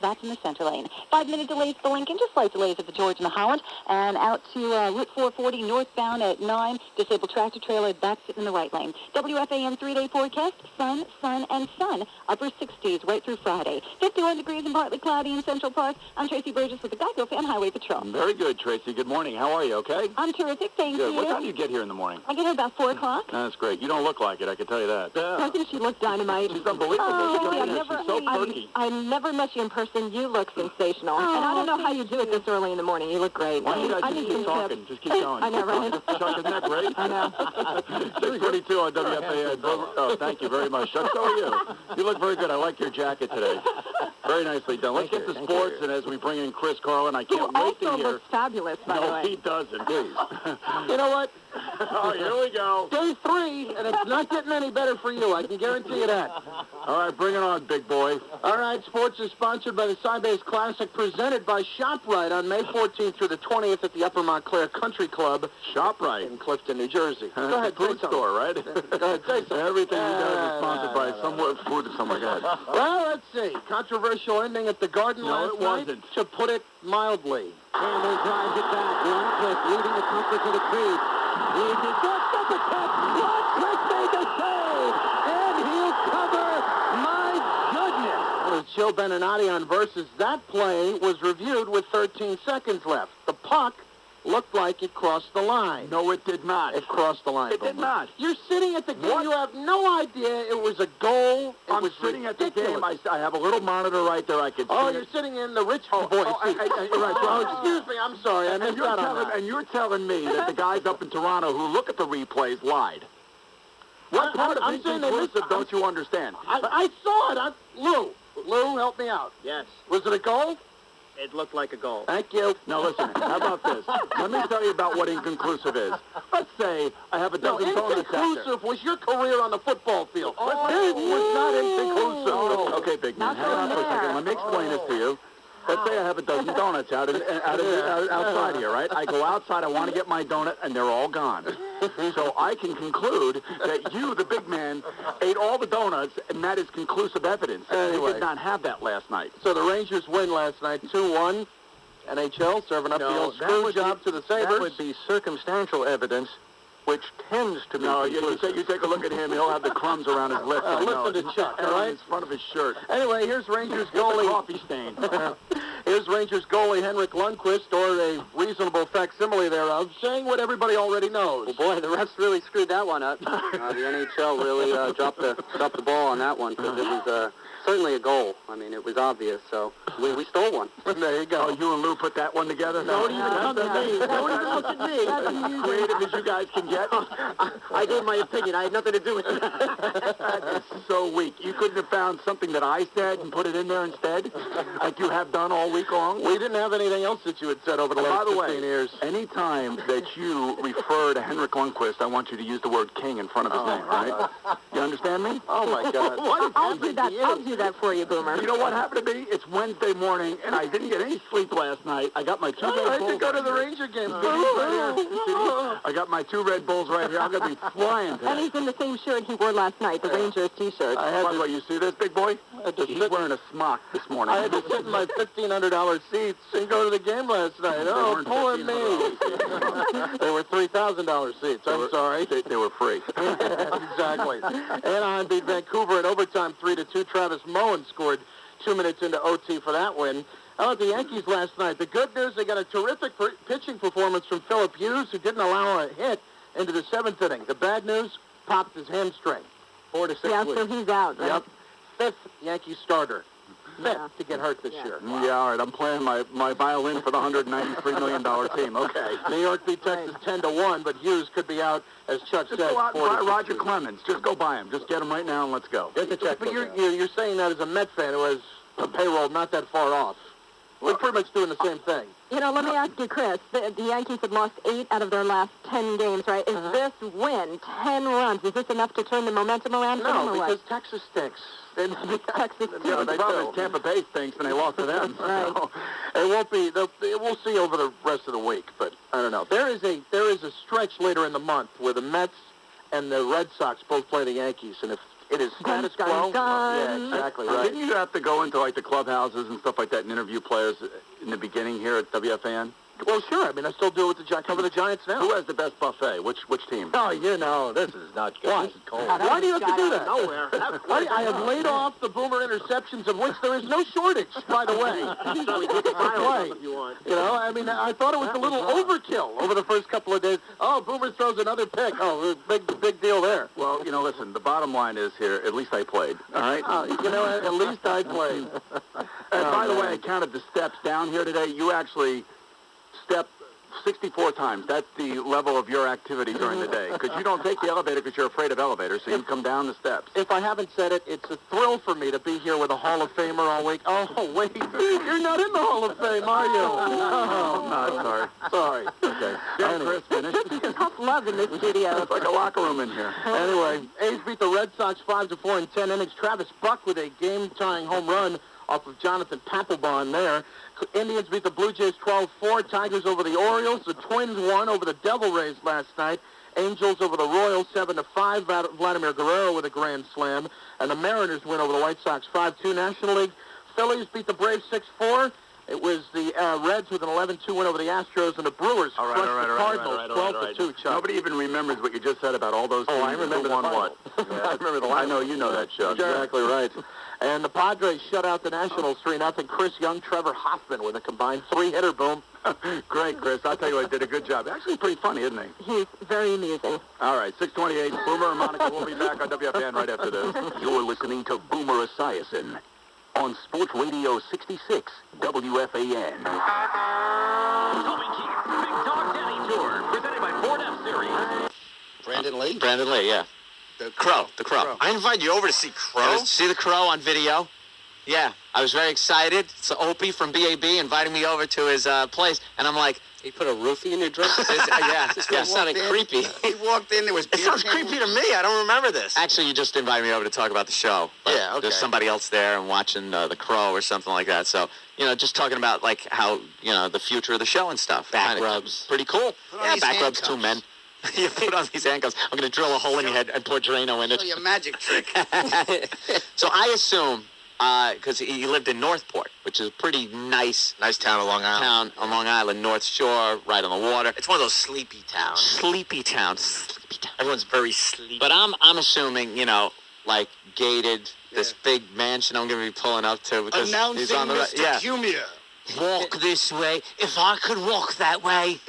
That's in the center lane. 5-minute delays at the Lincoln, just slight delays at the George and the Holland, and out to Route 440 northbound at 9, disabled tractor trailer, that's in the right lane. WFAN 3-day forecast, sun, sun, and sun, upper 60s right through Friday. 51 degrees and partly cloudy in Central Park. I'm Tracy Burgess with the Geico Fan Highway Patrol. Very good, Tracy. Good morning. How are you, okay? I'm terrific, thank you. What time do you get here in the morning? I get here about 4 o'clock. That's great. You don't look like it, I can tell you that. Doesn't she look dynamite? She's unbelievable. She's so perky. I never met you in person. You look sensational. And I don't know how you do it this early in the morning. You look great. Why don't you guys just keep talking? Just keep going. I know, right? Chuck, isn't that great? I know. 6:22 on WFAN. Oh, thank you very much. Chuck, so are you. You look very good. I like your jacket today. Very nicely done. Let's get to sports, and as we bring in Chris Carlin, I can't wait to hear. He also looks fabulous, by the way. No, he doesn't. Please. You know what? Oh, here we go. Day 3, and it's not getting any better for you. I can guarantee you that. All right, bring it on, big boy. All right, sports is sponsored by the Sybase Classic, presented by ShopRite on May 14th through the 20th at the Upper Montclair Country Club. ShopRite In Clifton, New Jersey. Go ahead, food store, right? Go ahead, say something. Everything he does is sponsored by somewhere food or something like that. Well, let's see. Controversial ending at the Garden last night. No, it wasn't. To put it mildly. Campbell drives it back. Lundqvist leading the comfort to the crease. He's got the catch. Lundqvist made the save. And he'll cover. My goodness. Well, Joe Beninati on Versus. That play was reviewed with 13 seconds left. The puck looked like it crossed the line. No, it did not. It crossed the line. It did not. You're sitting at the game. What? You have no idea it was a goal. I'm sitting at the game. I have a little monitor right there. I can see. Oh, you're sitting in the rich boy seat. Right. Oh, excuse me. I'm sorry. I missed out on that. And you're telling me that the guys up in Toronto who look at the replays lied. What part of inconclusive don't you understand? I saw it. Lou, help me out. Yes, Was it a goal? it looked like a goal. Thank you. Now listen, how about this? Let me tell you about what inconclusive is. Let's say I have a No, dozen donuts out there. inconclusive was your career on the football field. It was not inconclusive. Okay, big man, hang on for a second. Let me explain this to you. Let's say I have a dozen donuts outside here, right? I go outside, I want to get my donut, and they're all gone. So I can conclude that you, the big man, ate all the donuts, and that is conclusive evidence. They Anyway. did not have that last night. So the Rangers win last night, 2-1. NHL serving up the old screw job to the Sabres. That would be circumstantial evidence, which tends to be No, you take a look at him. He'll have the crumbs around his lips. I know. Listen to Chuck, And all on right? the front of his shirt. Anyway, here's Rangers It's a goalie. coffee stain. Here's Rangers goalie Henrik Lundqvist, or a reasonable facsimile thereof, saying what everybody already knows. Well, boy, the refs really screwed that one up. The NHL really dropped the ball on that one because it was certainly a goal. I mean, it was obvious. So we stole one. There you go. Oh, you and Lou put that one together? Don't even come to me. Don't even look at me. As creative as you guys can get. I gave my opinion. I had nothing to do with it. That is so weak. You couldn't have found something that I said and put it in there instead, like you have done all week long? We didn't have anything else that you had said over the last 15 years. Anytime that you refer to Henrik Lundqvist, I want you to use the word king in front of his name, right? You understand me? Oh, my God. I'll do that for you, Boomer. You know what happened to me? It's Wednesday morning, and I didn't get any sleep last night. I got my two I Red had Bulls. to go to the Ranger game. I got my two Red Bulls right here. I'm going to be flying today. And he's in the same shirt he wore last night, the Rangers T-shirt. By the way, you see this, big boy? He's wearing a smock this morning. I had to sit in my $1,500 seats and go to the game last night. Oh, poor me. They were $3,000 seats. I'm sorry. They were free. Exactly. Anaheim beat Vancouver in overtime 3-2. Travis Moen scored 2 minutes into OT for that win. How about the Yankees last night? The good news, they got a terrific pitching performance from Philip Hughes, who didn't allow a hit into the 7th inning. The bad news, popped his hamstring. 4 to 6 Yeah, weeks. so he's out, right? Yep. 5th Yankee starter. 5th to get hurt this year. Yeah, all right. I'm playing my violin for the $193 million team. Okay. New York beat Texas 10-1, but Hughes could be out, as Chuck Just said. go out and 4 to buy 6 Roger weeks. Clemens. Just go buy him. Just get him right now and let's go. There's a checkbook. But you're saying that as a Met fan who has a payroll not that far off. We're pretty much doing the same thing. You know, let me ask you, Chris. The Yankees have lost 8 out of their last 10 games, right? Is this win, 10 runs, is this enough to turn the momentum around for them No, or because what? Texas stinks. Texas Yeah, but the they problem do. is Tampa Bay stinks and they lost to them. Right. So, It won't be. We'll see over the rest of the week, but I don't know. There is a stretch later in the month where the Mets and the Red Sox both play the Yankees, and if It is status quo. Yeah, exactly right. Didn't you have to go into like the clubhouses and stuff like that and interview players in the beginning here at WFAN? Well, sure. I mean, I still do it with the Giants. Cover the Giants now. Who has the best buffet? Which team? Oh, you know, this is not good. Why? This is cold. Why do you have to do that? Nowhere. I have laid off the Boomer interceptions, of which there is no shortage, by the way. You know, I mean, I thought it was a little overkill over the first couple of days. Oh, Boomer throws another pick. Oh, big deal there. Well, you know, listen, the bottom line is here, at least I played, all right? You know, at least I played. And by the way, I counted the steps down here today. You actually stepped 64 times. That's the level of your activity during the day. Because you don't take the elevator because you're afraid of elevators, so you come down the steps. If I haven't said it, it's a thrill for me to be here with a Hall of Famer all week. Oh, wait. You're not in the Hall of Fame, are you? Oh, No, sorry. Okay. Yeah, Chris, finished. Tough love in this studio. It's like a locker room in here. Anyway, A's beat the Red Sox 5-4 in 10 innings. Travis Buck with a game-tying home run off of Jonathan Papelbon there. Indians beat the Blue Jays 12-4. Tigers over the Orioles. The Twins won over the Devil Rays last night. Angels over the Royals 7-5. Vladimir Guerrero with a grand slam. And the Mariners win over the White Sox 5-2. National League Phillies beat the Braves 6-4. It was the Reds with an 11-2 win over the Astros, and the Brewers crushed the Cardinals 12-2. Chuck. Nobody even remembers what you just said about all those teams. Oh, I remember who won what. Yeah, I remember the line. I know you know that, Chuck. Exactly right. And the Padres shut out the Nationals 3-0. Chris Young, Trevor Hoffman with a combined 3-hitter boom. Great, Chris. I'll tell you what, did a good job. Actually pretty funny, isn't he? He's very amusing. All right, 6:28. Boomer and Monica will be back on WFAN right after this. You're listening to Boomer Esiason on Sports Radio 66, WFAN. Toby Keith's Big Dog Daddy Tour, presented by Ford F-Series. Brandon Lee, yeah. The Crow. I invited you over to see Crow. See the Crow on video. Yeah, I was very excited. So Opie from BAB invited me over to his place, and I'm like, He put a roofie in your drink? yeah, it sounded creepy. He walked in, there was It sounds creepy to me. I don't remember this. Actually, you just invited me over to talk about the show. But Yeah, okay. There's somebody else there and watching The Crow or something like that. So, just talking about, like, how, the future of the show and stuff. Back Kinda rubs. Pretty cool. Put on Yeah, these back rubs too, handcuffs. men. You put on these handcuffs. I'm going to drill a hole in your head and pour Drano in it. Show you a magic trick. So I assume, because he lived in Northport, which is a pretty nice town on Long Island. town on Long Island, North Shore, right on the water. It's one of those sleepy towns. Sleepy town. Everyone's very sleepy. But I'm assuming, like gated, this big mansion I'm going to be pulling up to because he's Announcing on the Mr. Yeah. Cumia. Walk this way. If I could walk that way.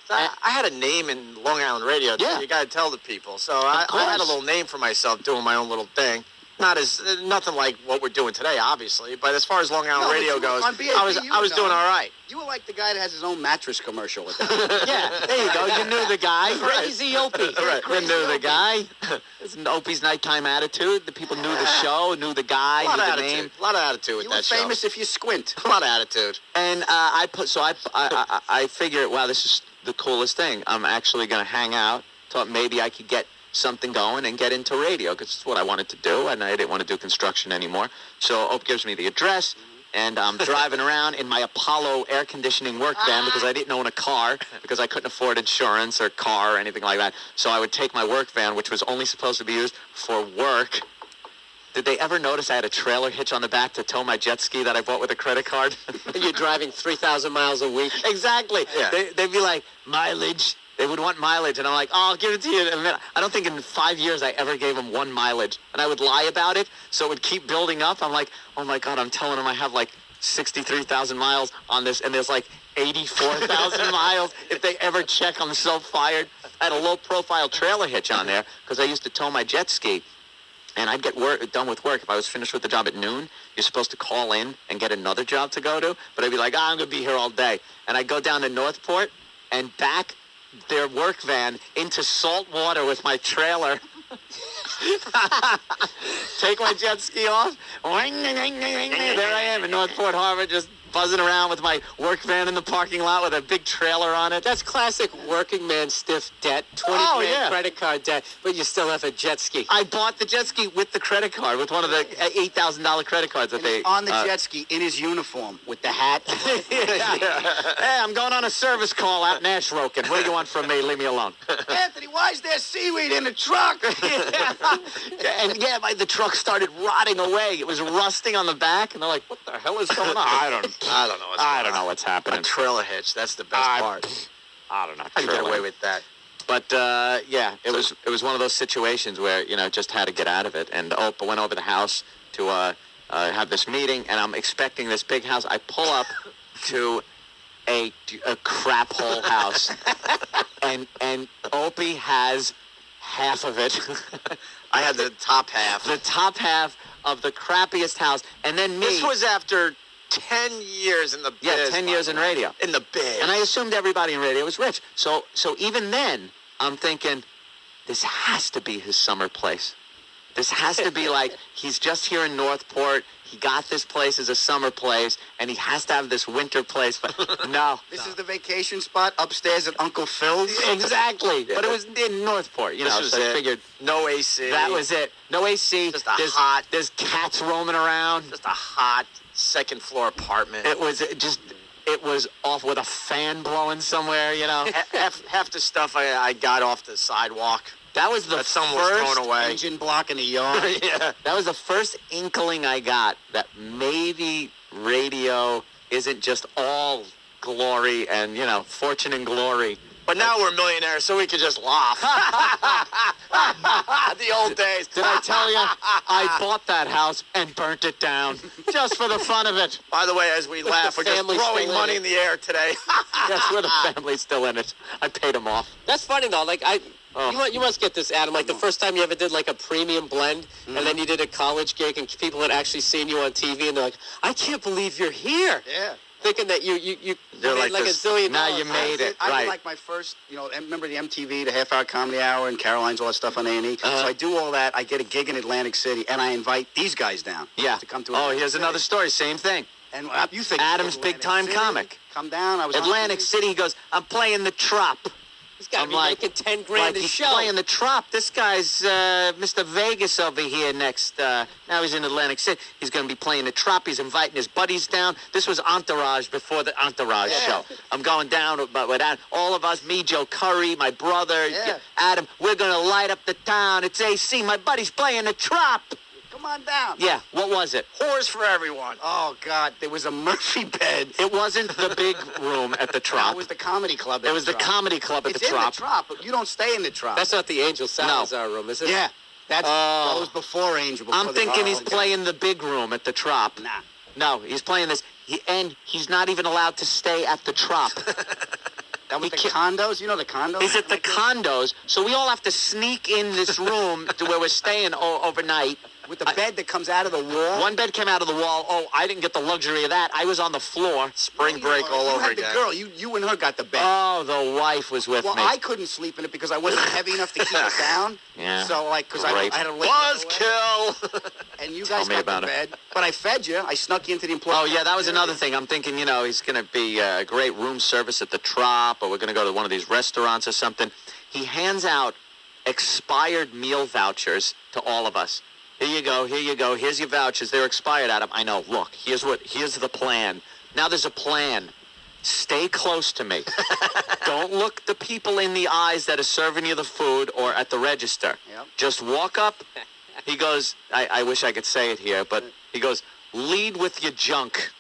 I had a name in Long Island radio. Yeah. You got to tell the people. So I had a little name for myself doing my own little thing. Nothing like what we're doing today, obviously. But as far as Long Island radio goes, on BAP, I was doing all right. You were like the guy that has his own mattress commercial with that. Yeah, there you go. You knew the guy. Crazy Opie. Right. You knew the guy. It's an Opie's nighttime attitude. The people knew the show, knew the guy, A lot knew of the attitude. name. A lot of attitude with You that were show. famous if you squint. A lot of attitude. And I figured, wow, this is the coolest thing. I'm actually going to hang out. Thought maybe I could get something going and get into radio because it's what I wanted to do, and I didn't want to do construction anymore. So Ope gives me the address, and I'm driving around in my Apollo air conditioning work van because I didn't own a car because I couldn't afford insurance or car or anything like that. So I would take my work van, which was only supposed to be used for work. Did they ever notice I had a trailer hitch on the back to tow my jet ski that I bought with a credit card? And you're driving 3,000 miles a week. Exactly. Yeah. They'd be like, mileage. They would want mileage, and I'm like, oh, I'll give it to you in a minute. I don't think in 5 years I ever gave them one mileage. And I would lie about it, so it would keep building up. I'm like, oh, my God, I'm telling them I have like 63,000 miles on this, and there's like 84,000 miles. If they ever check, I'm so fired. I had a low-profile trailer hitch on there because I used to tow my jet ski. And I'd get done with work. If I was finished with the job at noon, you're supposed to call in and get another job to go to. But I'd be like, I'm going to be here all day. And I'd go down to Northport and back their work van into salt water with my trailer. Take my jet ski off. There I am in Northport Harbor, just buzzing around with my work van in the parking lot with a big trailer on it. That's classic working man stiff debt, 20 grand credit card debt, but you still have a jet ski. I bought the jet ski with the credit card, with one of the $8,000 credit cards that they... On the jet ski, in his uniform, with the hat. Hey, I'm going on a service call out in Ashroken. What do you want from me? Leave me alone. Anthony, why is there seaweed in the truck? The truck started rotting away. It was rusting on the back, and they're like, what the hell is going on? I don't know what's happening. A trailer hitch. That's the best part. I don't know. I can get away with that. But, it was one of those situations where, just had to get out of it. And Opa went over the house to have this meeting, and I'm expecting this big house. I pull up to a crap hole house, and Opie has half of it. I had the top half. The top half of the crappiest house, and then me. This was after 10 years in the biz. Yeah, 10 years in radio. In the biz. And I assumed everybody in radio was rich. So even then, I'm thinking, this has to be his summer place. This has to be like, he's just here in Northport. He got this place as a summer place, and he has to have this winter place. But no. This is the vacation spot upstairs at Uncle Phil's? Exactly. Yeah. But it was in Northport, so I figured. No AC. That was it. No AC. Just there's cats roaming around. Just a hot second floor apartment. It was awful with a fan blowing somewhere, half the stuff I got off the sidewalk. That was the someone was first thrown away. Engine block in the yard. Yeah. That was the first inkling I got that maybe radio isn't just all glory and, fortune and glory. But now we're millionaires, so we could just laugh. The old days. Did I tell you? I bought that house and burnt it down just for the fun of it. By the way, as we laugh, we're just throwing money in the air today. Yes, we're the family's still in it. I paid them off. That's funny, though. You must get this, Adam. Like, the first time you ever did, like, a premium blend, and then you did a college gig, and people had actually seen you on TV, and they're like, I can't believe you're here. Yeah. Thinking that you made like a zillion now dollars. You made it. I right. did like my first, remember the MTV, the half-hour comedy hour, and Caroline's, all that stuff on A&E. So I do all that. I get a gig in Atlantic City, and I invite these guys down. Yeah. To come to Atlantic City. Another story. Same thing. And you think Adam's big-time comic. Come down. I was Atlantic City. He goes, I'm playing the Trop. He's got to be making 10 grand a he's show. Playing the Trop. This guy's Mr. Vegas over here next. Now he's in Atlantic City. He's going to be playing the Trop. He's inviting his buddies down. This was Entourage before the Entourage show. I'm going down with all of us, me, Joe Curry, my brother, Adam. We're going to light up the town. It's AC. My buddy's playing the Trop. Come on down. Yeah, what was it? Whores for everyone. Oh, God, there was a Murphy bed. It wasn't the big room at the Trop. It was the comedy club. It was the comedy club at the Trop. It's in the Trop, but you don't stay in the Trop. That's not the Angel Salazar room, is it? Yeah, that was before Angel. I'm thinking he's playing the big room at the Trop. Nah. No, he's playing this, and he's not even allowed to stay at the Trop. That was the condos? You know the condos? Is it the condos? So we all have to sneak in this room to where we're staying overnight. With the bed that comes out of the wall? One bed came out of the wall. Oh, I didn't get the luxury of that. I was on the floor. Spring break all over again. The girl. You and her got the bed. Oh, the wife was with me. Well, I couldn't sleep in it because I wasn't heavy enough to keep it down. Yeah. So, because I had a late Buzzkill! And you guys got the bed. But I fed you. I snuck you into the employee. Oh, yeah, that was another thing. I'm thinking, he's going to be a great room service at the Trop, or we're going to go to one of these restaurants or something. He hands out expired meal vouchers to all of us. Here you go. Here's your vouchers. They're expired, Adam. I know. Look, here's the plan. Now there's a plan. Stay close to me. Don't look the people in the eyes that are serving you the food or at the register. Yep. Just walk up. He goes, I wish I could say it here, but he goes, lead with your junk.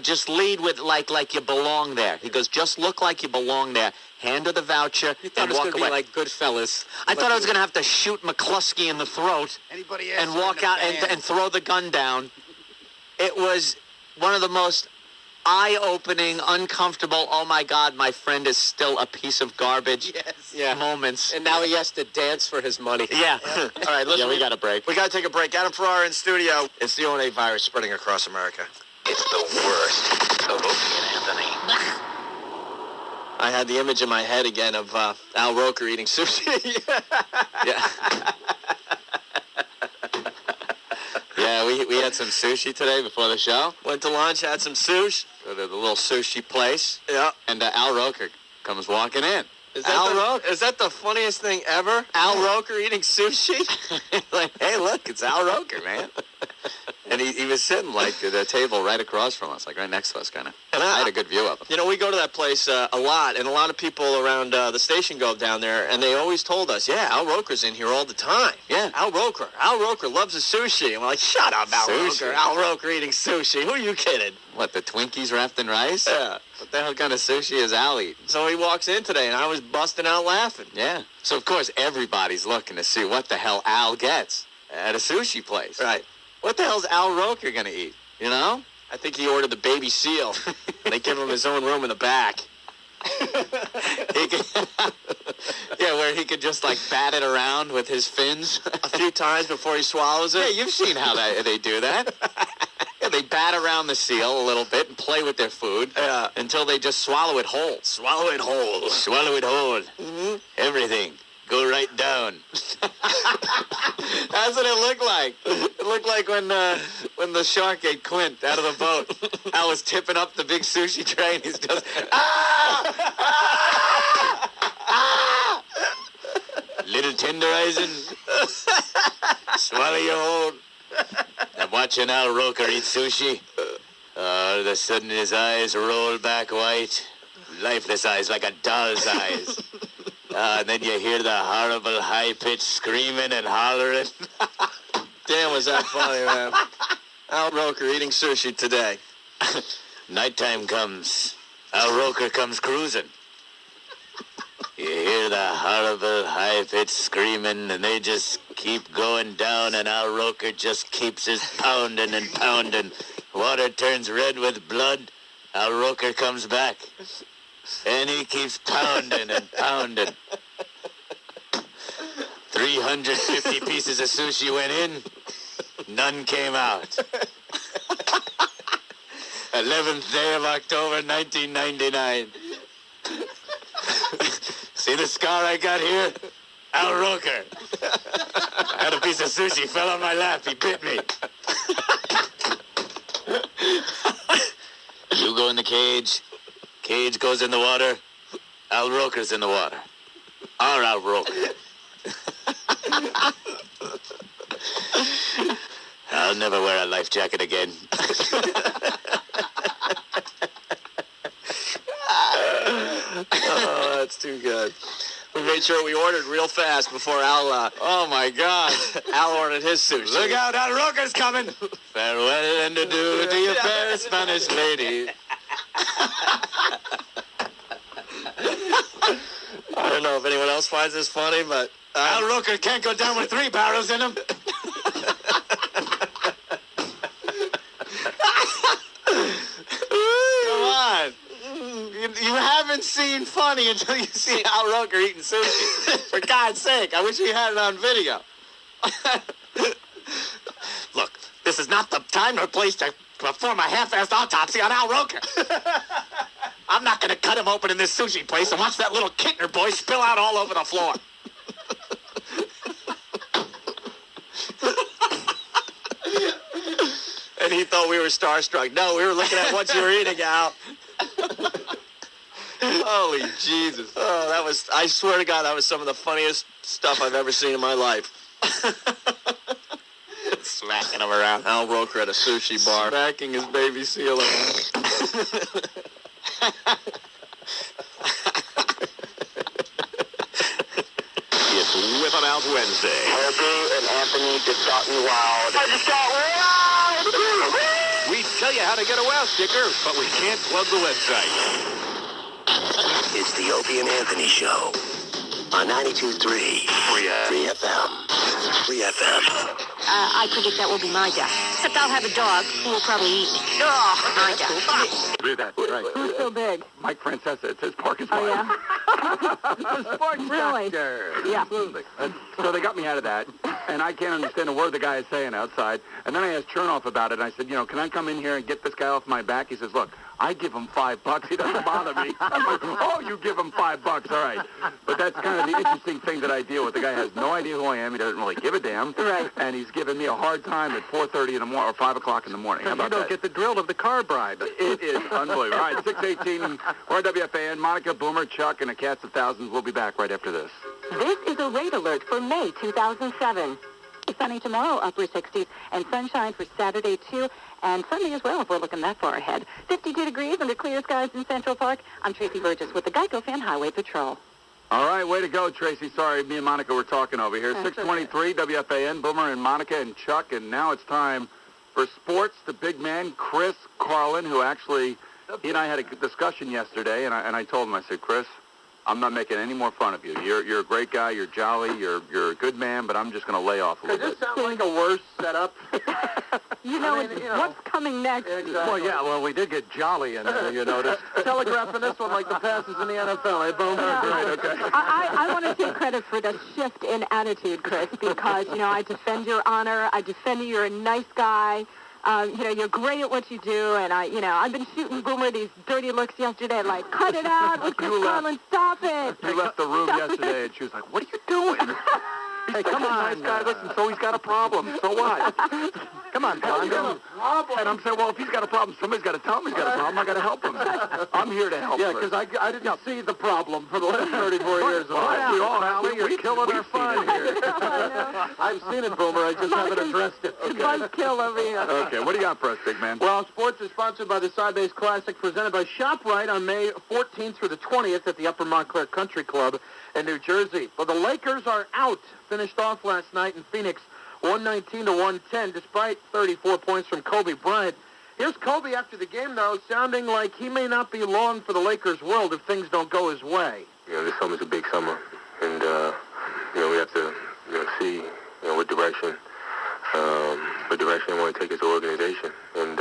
Just lead with like you belong there. He goes, just look like you belong there. Hand her the voucher You thought and it was walk going to away. be like Goodfellas. I thought I was going to have to shoot McCluskey in the throat Anybody else and walk out and throw the gun down. It was one of the most eye-opening, uncomfortable, oh my God, my friend is still a piece of garbage moments. And now he has to dance for his money. Yeah. All right, listen. Yeah, we got a break. We got to take a break. Adam Ferrara in studio. It's the O&A virus spreading across America. It's the worst of Opie and Anthony. I had the image in my head again of Al Roker eating sushi. Yeah. Yeah, we had some sushi today before the show. Went to lunch, had some sushi. Go to the little sushi place. Yeah. And Al Roker comes walking in. Is that the funniest thing ever? Al Roker eating sushi? Like, hey, look, it's Al Roker, man. And he was sitting, like, at a table right across from us, like right next to us, kind of. And I had a good view of him. You know, we go to that place a lot, and a lot of people around the station go down there, and they always told us, yeah, Al Roker's in here all the time. Yeah. Al Roker loves his sushi. And we're like, shut up, Al Roker. Al Roker eating sushi. Who are you kidding? What, the Twinkies wrapped in rice? Yeah. What the hell kind of sushi is Al eating? So he walks in today, and I was busting out laughing. Yeah. So, of course, everybody's looking to see what the hell Al gets at a sushi place. Right. What the hell's Al Roker going to eat, you know? I think he ordered the baby seal. They give him his own room in the back. Yeah, where he could just, like, bat it around with his fins. A few times before he swallows it. Yeah, you've seen how they do that. Yeah, they bat around the seal a little bit and play with their food until they just swallow it whole. Swallow it whole. Swallow it whole. Mm-hmm. Everything. Go right down. That's what it looked like. It looked like when the shark ate Quint out of the boat. Al was tipping up the big sushi tray and he's just, little tenderizing. Swallow your whole. I'm watching Al Roker eat sushi. All of a sudden his eyes roll back white. Lifeless eyes like a doll's eyes. And then you hear the horrible high-pitched screaming and hollering. Damn, was that funny, man. Al Roker eating sushi today. Nighttime comes. Al Roker comes cruising. You hear the horrible high-pitched screaming, and they just keep going down, and Al Roker just keeps his pounding and pounding. Water turns red with blood. Al Roker comes back. And he keeps pounding and pounding. 350 pieces of sushi went in. None came out. 11th day of October, 1999. See the scar I got here? Al Roker. I had a piece of sushi, fell on my lap, he bit me. You go in the cage. Cage goes in the water. Al Roker's in the water. Our Al Roker. I'll never wear a life jacket again. Oh, that's too good. We made sure we ordered real fast before Al, Oh, my God. Al ordered his sushi. Look out, Al Roker's coming. Farewell and adieu to your fair Spanish lady. I don't know if anyone else finds this funny, but... Al Roker can't go down with 3 barrels in him. Come on. You haven't seen funny until you see Al Roker eating sushi. For God's sake, I wish we had it on video. Look, this is not the time or place to perform a half-assed autopsy on Al Roker. I'm not going to cut him open in this sushi place and watch that little Kittner boy spill out all over the floor. And he thought we were starstruck. No, we were looking at what you were eating, Al. Holy Jesus. Oh, that was, I swear to God, that was some of the funniest stuff I've ever seen in my life. Smacking him around. Al Roker at a sushi bar. Smacking his baby seal around. It's Whip 'em Out Wednesday. Herbie and Anthony just got me wild. I just got wild! We tell you how to get a wow sticker, but we can't plug the website. It's the Opie and Anthony Show on 92.3 Free FM. Free FM. I predict that will be my death. Except I'll have a dog who will probably eat me. Oh, my death. That's right. Who's so big? Mike Francesa. It says Park is Oh, fine. yeah? Sports Really? doctor. Yeah. Absolutely. So they got me out of that, and I can't understand a word the guy is saying outside. And then I asked Chernoff about it, and I said, you know, can I come in here and get this guy off my back? He says, look, I give him $5. He doesn't bother me. I'm like, oh, you give him $5. All right. But that's kind of the interesting thing that I deal with. The guy has no idea who I am. He doesn't really give a damn. Right. And he's giving me a hard time at 4:30 in the morning or 5 o'clock in the morning. How about You don't that? get the drill of the car bribe. It is unbelievable. All right, 6:18, or WFAN, Monica, Boomer, Chuck, and a cast of thousands. We'll be back right after this. This is a rate alert for May 2007. Sunny tomorrow, upper 60s, and sunshine for Saturday, too, and Sunday as well, if we're looking that far ahead. 52 degrees under clear skies in Central Park. I'm Tracy Burgess with the Geico Fan Highway Patrol. All right, way to go, Tracy. Sorry, me and Monica were talking over here. 6:23, WFAN, Boomer and Monica and Chuck, and now it's time for sports. The big man, Chris Carlin, who actually, he and I had a discussion yesterday, and I told him, I said, Chris, I'm not making any more fun of you. You're a great guy. You're jolly. You're a good man, but I'm just going to lay off a little bit. Does this sound like a worse setup? What's coming next? Exactly. Well, we did get jolly in there, you noticed. Telegraphing this one like the passes in the NFL. Hey, Boomer. Right, okay. I want to take credit for the shift in attitude, Chris, because, I defend your honor. I defend you. You're a nice guy. You're great at what you do, and I've been shooting Boomer these dirty looks yesterday, like, cut it out with Chris Carlin, stop it. You left the room yesterday, and she was like, what are you doing? Hey, come on, nice guy. Listen, so he's got a problem. So what? Come on, Tom. And I'm saying, well, if he's got a problem, somebody's got to tell him he's got a problem. I got to help him. I'm here to help him. Yeah, because I didn't see the problem for the last 34 years. We all have. You're killing our fun here. I've seen it, Boomer. I just haven't addressed it. Buzzkill over here. Okay, what do you got for us, big man? Well, sports is sponsored by the Side-Base Classic, presented by ShopRite on May 14th through the 20th at the Upper Montclair Country Club in New Jersey. Well, the Lakers are out. Finished off last night in Phoenix, 119-110, despite 34 points from Kobe Bryant. Here's Kobe after the game, though, sounding like he may not be long for the Lakers' world if things don't go his way. This summer's a big summer, and we have to see what direction they want to take as an organization, and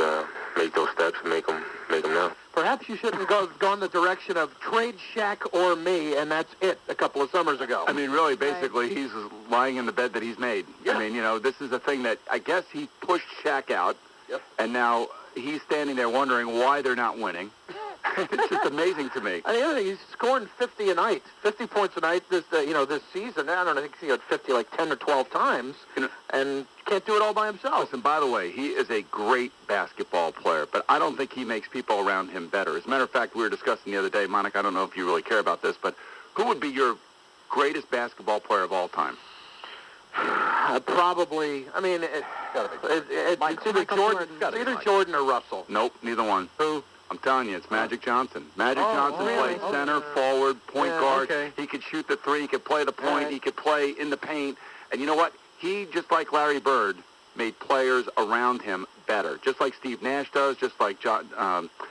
make those steps and make them now. Perhaps you shouldn't have gone the direction of trade Shaq or me, and that's it a couple of summers ago. I mean, really, basically, he's lying in the bed that he's made. Yeah. I mean, this is a thing that I guess he pushed Shaq out, and now he's standing there wondering why they're not winning. It's just amazing to me. And the other thing, he's scoring 50 a night, 50 points a night this season. I don't know, I think he got 50 like 10 or 12 times, and can't do it all by himself. Listen, by the way, he is a great basketball player, but I don't think he makes people around him better. As a matter of fact, we were discussing the other day, Monica, I don't know if you really care about this, but who would be your greatest basketball player of all time? Probably, I mean, it's either Jordan or Russell. Nope, neither one. Who? I'm telling you, it's Magic Johnson. Johnson played center, forward, point guard. Okay. He could shoot the three. He could play the point. He could play in the paint. And you know what? He, just like Larry Bird, made players around him better. Just like Steve Nash does, just like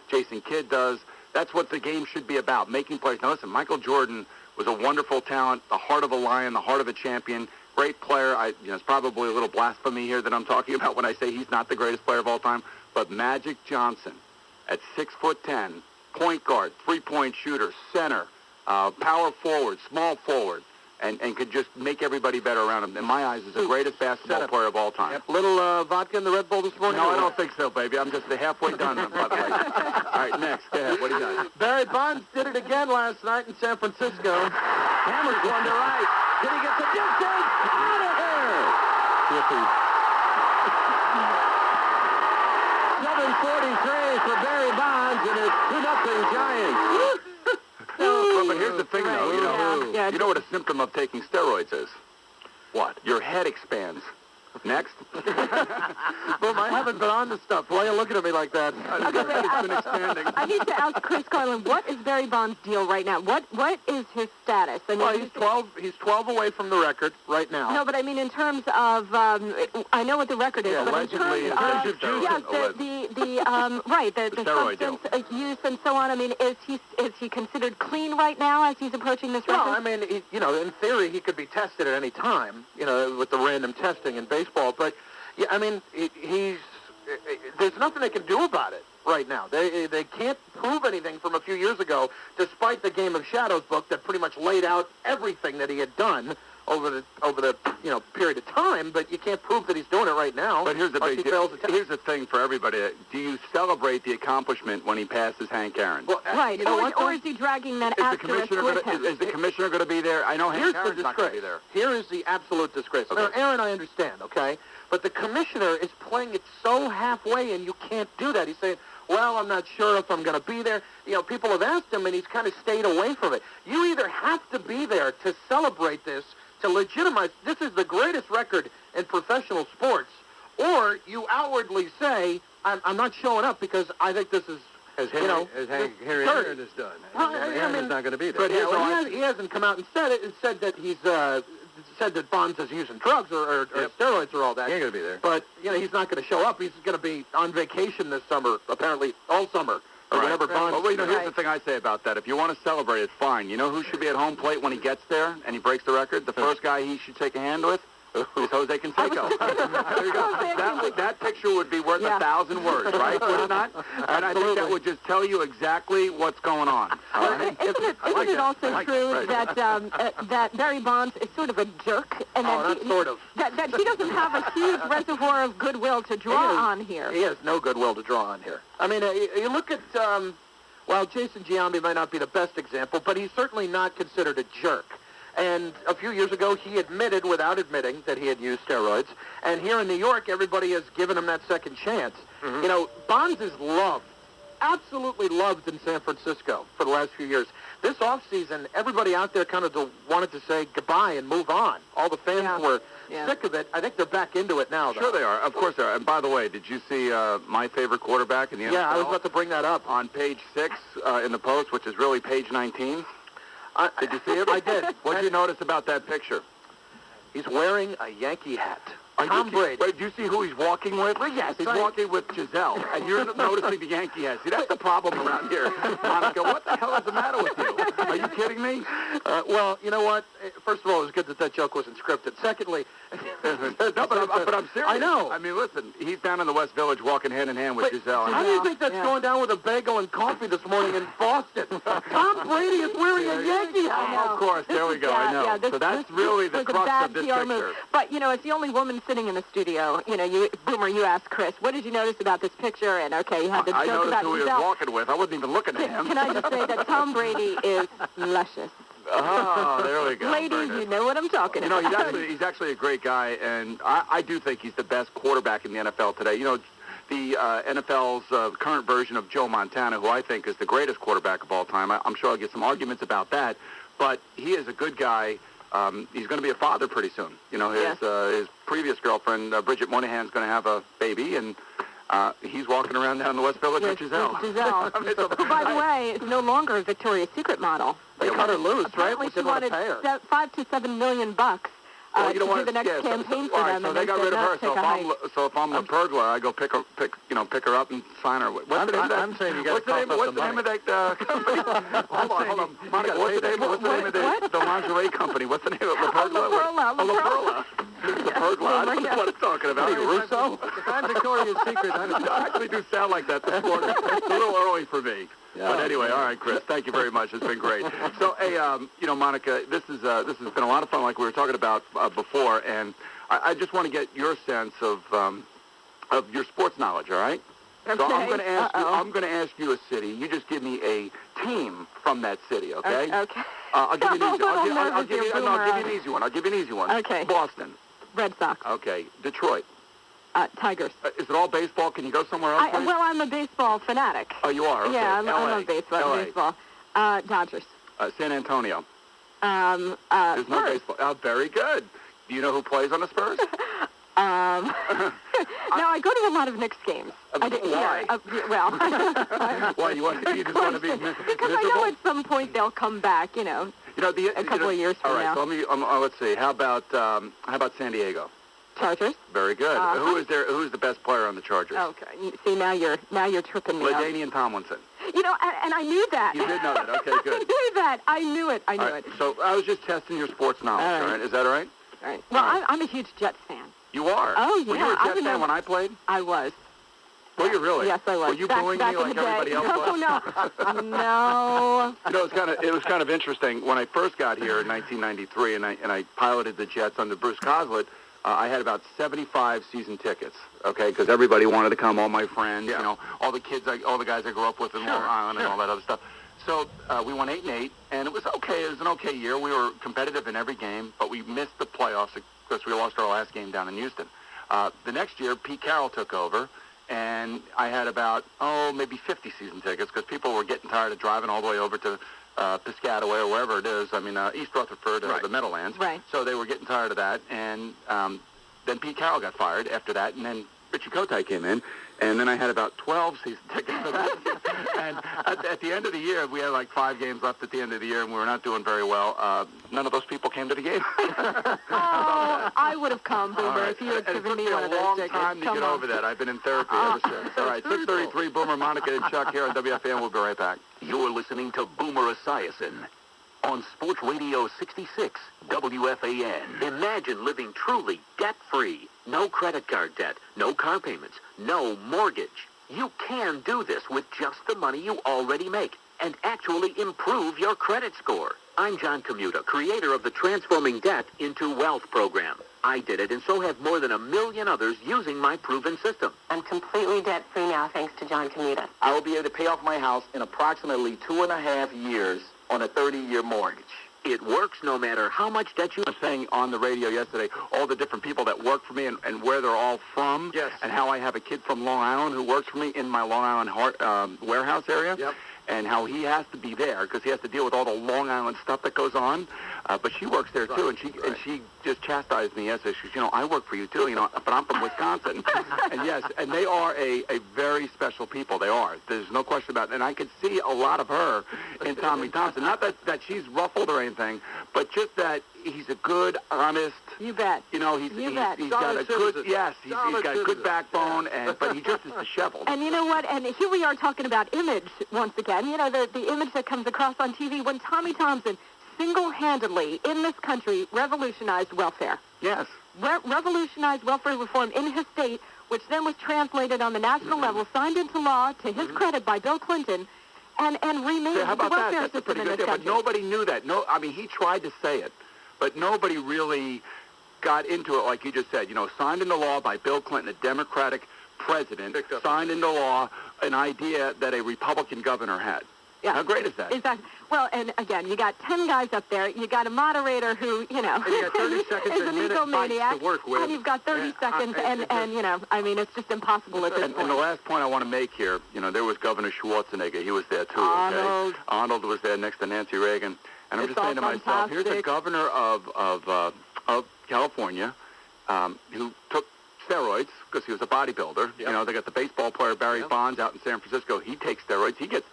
Jason Kidd does. That's what the game should be about, making players. Now, listen, Michael Jordan was a wonderful talent, the heart of a lion, the heart of a champion, great player. It's probably a little blasphemy here that I'm talking about when I say he's not the greatest player of all time. But Magic Johnson, at 6'10", point guard, three-point shooter, center, power forward, small forward, and could just make everybody better around him. In my eyes, is the greatest basketball player of all time. Yep. Little vodka in the Red Bull this morning? No, I don't think so, baby. I'm just halfway done, by the way. All right, next. Go ahead. What do you got? Barry Bonds did it again last night in San Francisco. Hammer's one to right. Did he get the distance? Out of here! 7:43 for Barry Bonds, and it's 2-0 Giants. But here's the thing, though. You know what a symptom of taking steroids is? What? Your head expands. Next. Boom, I haven't been on this stuff. Why are you looking at me like that? It's been expanding. I need to ask Chris Carlin, what is Barry Bonds' deal right now? What is his status? I mean, well, he's 12 away from the record right now. No, but I mean in terms of, I know what the record is, but in terms of the substance use and so on. I mean, is he considered clean right now as he's approaching this record? Well, I mean, in theory, he could be tested at any time, with the random testing in baseball. But, yeah, I mean, there's nothing they can do about it right now. They can't prove anything from a few years ago, despite the Game of Shadows book that pretty much laid out everything that he had done over the period of time, but you can't prove that he's doing it right now. But here's the Unless big he deal. fails the test. Here's the thing for everybody. Do you celebrate the accomplishment when he passes Hank Aaron? Well, Right, you know what, or is he dragging that Is the asterisk commissioner with him? is the commissioner going to be there? I know Hank Here's the Aaron's not going to disgrace. be there. Here is the absolute disgrace. Okay. Now, Aaron, I understand, okay? But the commissioner is playing it so halfway, and you can't do that. He's saying, well, I'm not sure if I'm going to be there. You know, people have asked him, and he's kind of stayed away from it. You either have to be there to celebrate this, to legitimize, this is the greatest record in professional sports, or you outwardly say, I'm not showing up because I think this is, Harry Aaron is done. Aaron's not going to be there. But he hasn't come out and said it. It said that he's said that Bonds is using drugs or steroids or all that. He ain't going to be there. But he's not going to show up. He's going to be on vacation this summer, apparently all summer. Or whenever Bonds. Well, here's the thing I say about that. If you want to celebrate it, fine. You know who should be at home plate when he gets there and he breaks the record? The first guy he should take a hand with is Jose Canseco. There you go. That picture would be worth 1,000 words, right? Would it not? And I think that would just tell you exactly what's going on. Isn't it also true that Barry Bonds is sort of a jerk, and that he doesn't have a huge reservoir of goodwill to draw on here? He has no goodwill to draw on here. I mean, you look at, well, Jason Giambi might not be the best example, but he's certainly not considered a jerk. And a few years ago, he admitted, without admitting, that he had used steroids. And here in New York, everybody has given him that second chance. Mm-hmm. You know, Bonds is loved, absolutely loved in San Francisco for the last few years. This offseason, everybody out there kind of wanted to say goodbye and move on. All the fans were sick of it. I think they're back into it now, though. Sure they are. Of course they are. And by the way, did you see my favorite quarterback in the NFL? Yeah, I was about to bring that up. On page 6 in the Post, which is really page 19. Did you see it? I did. What did you notice about that picture? He's wearing a Yankee hat. Tom Brady. Wait, do you see who he's walking with? Yes. He's walking with Giselle, and you're noticing the Yankee hat. See, that's the problem around here. Monica, what the hell is the matter with you? Are you kidding me? Well, you know what? First of all, it was good that joke wasn't scripted. Secondly... No, but I'm serious. I know. I mean, listen, he's down in the West Village walking hand in hand with Giselle. How do you think that's going down with a bagel and coffee this morning in Boston? Tom Brady is wearing a Yankee hat. Of course, there we go. I know. So that's really the crux of this picture. Move. But, as the only woman sitting in the studio, Boomer, you asked Chris, what did you notice about this picture? And, okay, you had the joke about I noticed who he was Giselle. walking with. I wasn't even looking at him. Can I just say that Tom Brady is luscious? Oh, there we go. Ladies, you know what I'm talking about. He's actually a great guy, and I do think he's the best quarterback in the NFL today. The NFL's current version of Joe Montana, who I think is the greatest quarterback of all time. I'm sure I'll get some arguments about that, but he is a good guy. He's going to be a father pretty soon. His previous girlfriend, Bridget Moynihan's going to have a baby, and he's walking around down the West Village with Giselle. Giselle, who, by the way, is no longer a Victoria's Secret model. They cut her loose, right? Apparently she wanted $5 to $7 million to do the next campaign for them. So they got rid of her. So if I'm the pergola, I go pick her up and sign her. I'm saying you got to cough up What's the name of that company? Hold on. Monica, what's the name of the lingerie company? What's the name of La Pergola? La Pergola. The pergola. I don't know what I'm talking about. Russo? If I'm Victoria's Secret, I actually do sound like that this morning. It's a little early for me. But anyway, all right, Chris, thank you very much. It's been great. So, hey, Monica, this has been a lot of fun, like we were talking about before, and I just want to get your sense of your sports knowledge. All right? Okay. So I'm going to ask you a city. You just give me a team from that city. Okay? Okay. I'll give you an easy. I'll give you an easy one. Okay. Boston. Red Sox. Okay. Detroit. Tigers. Is it all baseball? Can you go somewhere else? I'm a baseball fanatic. Oh, you are? Okay. Yeah, I'm a baseball. Dodgers. San Antonio. There's no baseball. Very good. Do you know who plays on the Spurs? No, I go to a lot of Knicks games. Why? Why? You just want to be miserable? Because I know at some point they'll come back, a couple of years from now. All right, so let's see. How about San Diego? Chargers. Very good. Who's the best player on the Chargers? Okay. See, now you're tripping me up. LaDainian Tomlinson. And I knew that. You did know that. Okay, good. I knew that. I knew it. So I was just testing your sports knowledge. All right. Is that all right? All right. Well, I'm a huge Jets fan. You are? Oh, yeah. Were you a Jets fan when I played? I was. Were you really? Yes, I was. Were you back booing in me like the everybody day. else was? No, no. You know, it was kind of interesting. When I first got here in 1993, and I piloted the Jets under Bruce Coslett, I had about 75 season tickets. Okay, because everybody wanted to come. All my friends, you know, all the kids, all the guys I grew up with in Long Island, and all that other stuff. So we won 8-8, and it was okay. It was an okay year. We were competitive in every game, but we missed the playoffs because we lost our last game down in Houston. The next year, Pete Carroll took over, and I had about, maybe 50 season tickets because people were getting tired of driving all the way over to Piscataway or wherever it is. I mean, East Rutherford, the Meadowlands. Right. So they were getting tired of that, and then Pete Carroll got fired after that, and then Richie Kotite came in, and then I had about 12 season tickets for that. And at the end of the year, we had like 5 games left at the end of the year, and we were not doing very well. None of those people came to the game. I would have come, Boomer, if you had given me one of those tickets. It took me a long time to get over that. I've been in therapy ever since. All right, 6:33, Boomer, Monica, and Chuck here on WFAN. We'll be right back. You're listening to Boomer Esiason on Sports Radio 66, WFAN. Imagine living truly debt-free. No credit card debt, no car payments, no mortgage. You can do this with just the money you already make and actually improve your credit score. I'm John Commuta, creator of the Transforming Debt into Wealth program. I did it, and so have more than 1 million others using my proven system. I'm completely debt-free now, thanks to John Commuta. I will be able to pay off my house in approximately 2.5 years on a 30-year mortgage. It works no matter how much debt you... I was saying on the radio yesterday all the different people that work for me and where they're all from, and how I have a kid from Long Island who works for me in my Long Island warehouse area, and how he has to be there because he has to deal with all the Long Island stuff that goes on. But she works there too, and she just chastised me yesterday. She said, I work for you too, but I'm from Wisconsin. And yes, and they are a very special people. They are. There's no question about it. And I could see a lot of her in Tommy Thompson. Not that she's ruffled or anything, but just that he's a good, honest. You bet. He's got a good, he's got a good backbone, but he just is disheveled. And you know what? And here we are talking about image once again. You know, the image that comes across on TV when Tommy Thompson single-handedly in this country revolutionized welfare. Yes. Revolutionized welfare reform in his state, which then was translated on the national level, signed into law to his credit by Bill Clinton, and remade how about the welfare that? That's a system pretty in good this deal, country. but nobody knew that. No, I mean, he tried to say it, but nobody really got into it like you just said. Signed into law by Bill Clinton, a Democratic president, signed into law an idea that a Republican governor had. Yeah. How great is that? Exactly. Well, and again, you got 10 guys up there. You got a moderator who, And you got 30 seconds is a an minute egomaniac. to work with. And you've got 30 seconds, and I mean, it's just impossible at this point. And the last point I want to make here, there was Governor Schwarzenegger. He was there too. Arnold. Okay? Arnold was there next to Nancy Reagan. And I'm just saying to myself, here's a governor of California who took steroids because he was a bodybuilder. Yep. They got the baseball player Barry Bonds out in San Francisco. He takes steroids.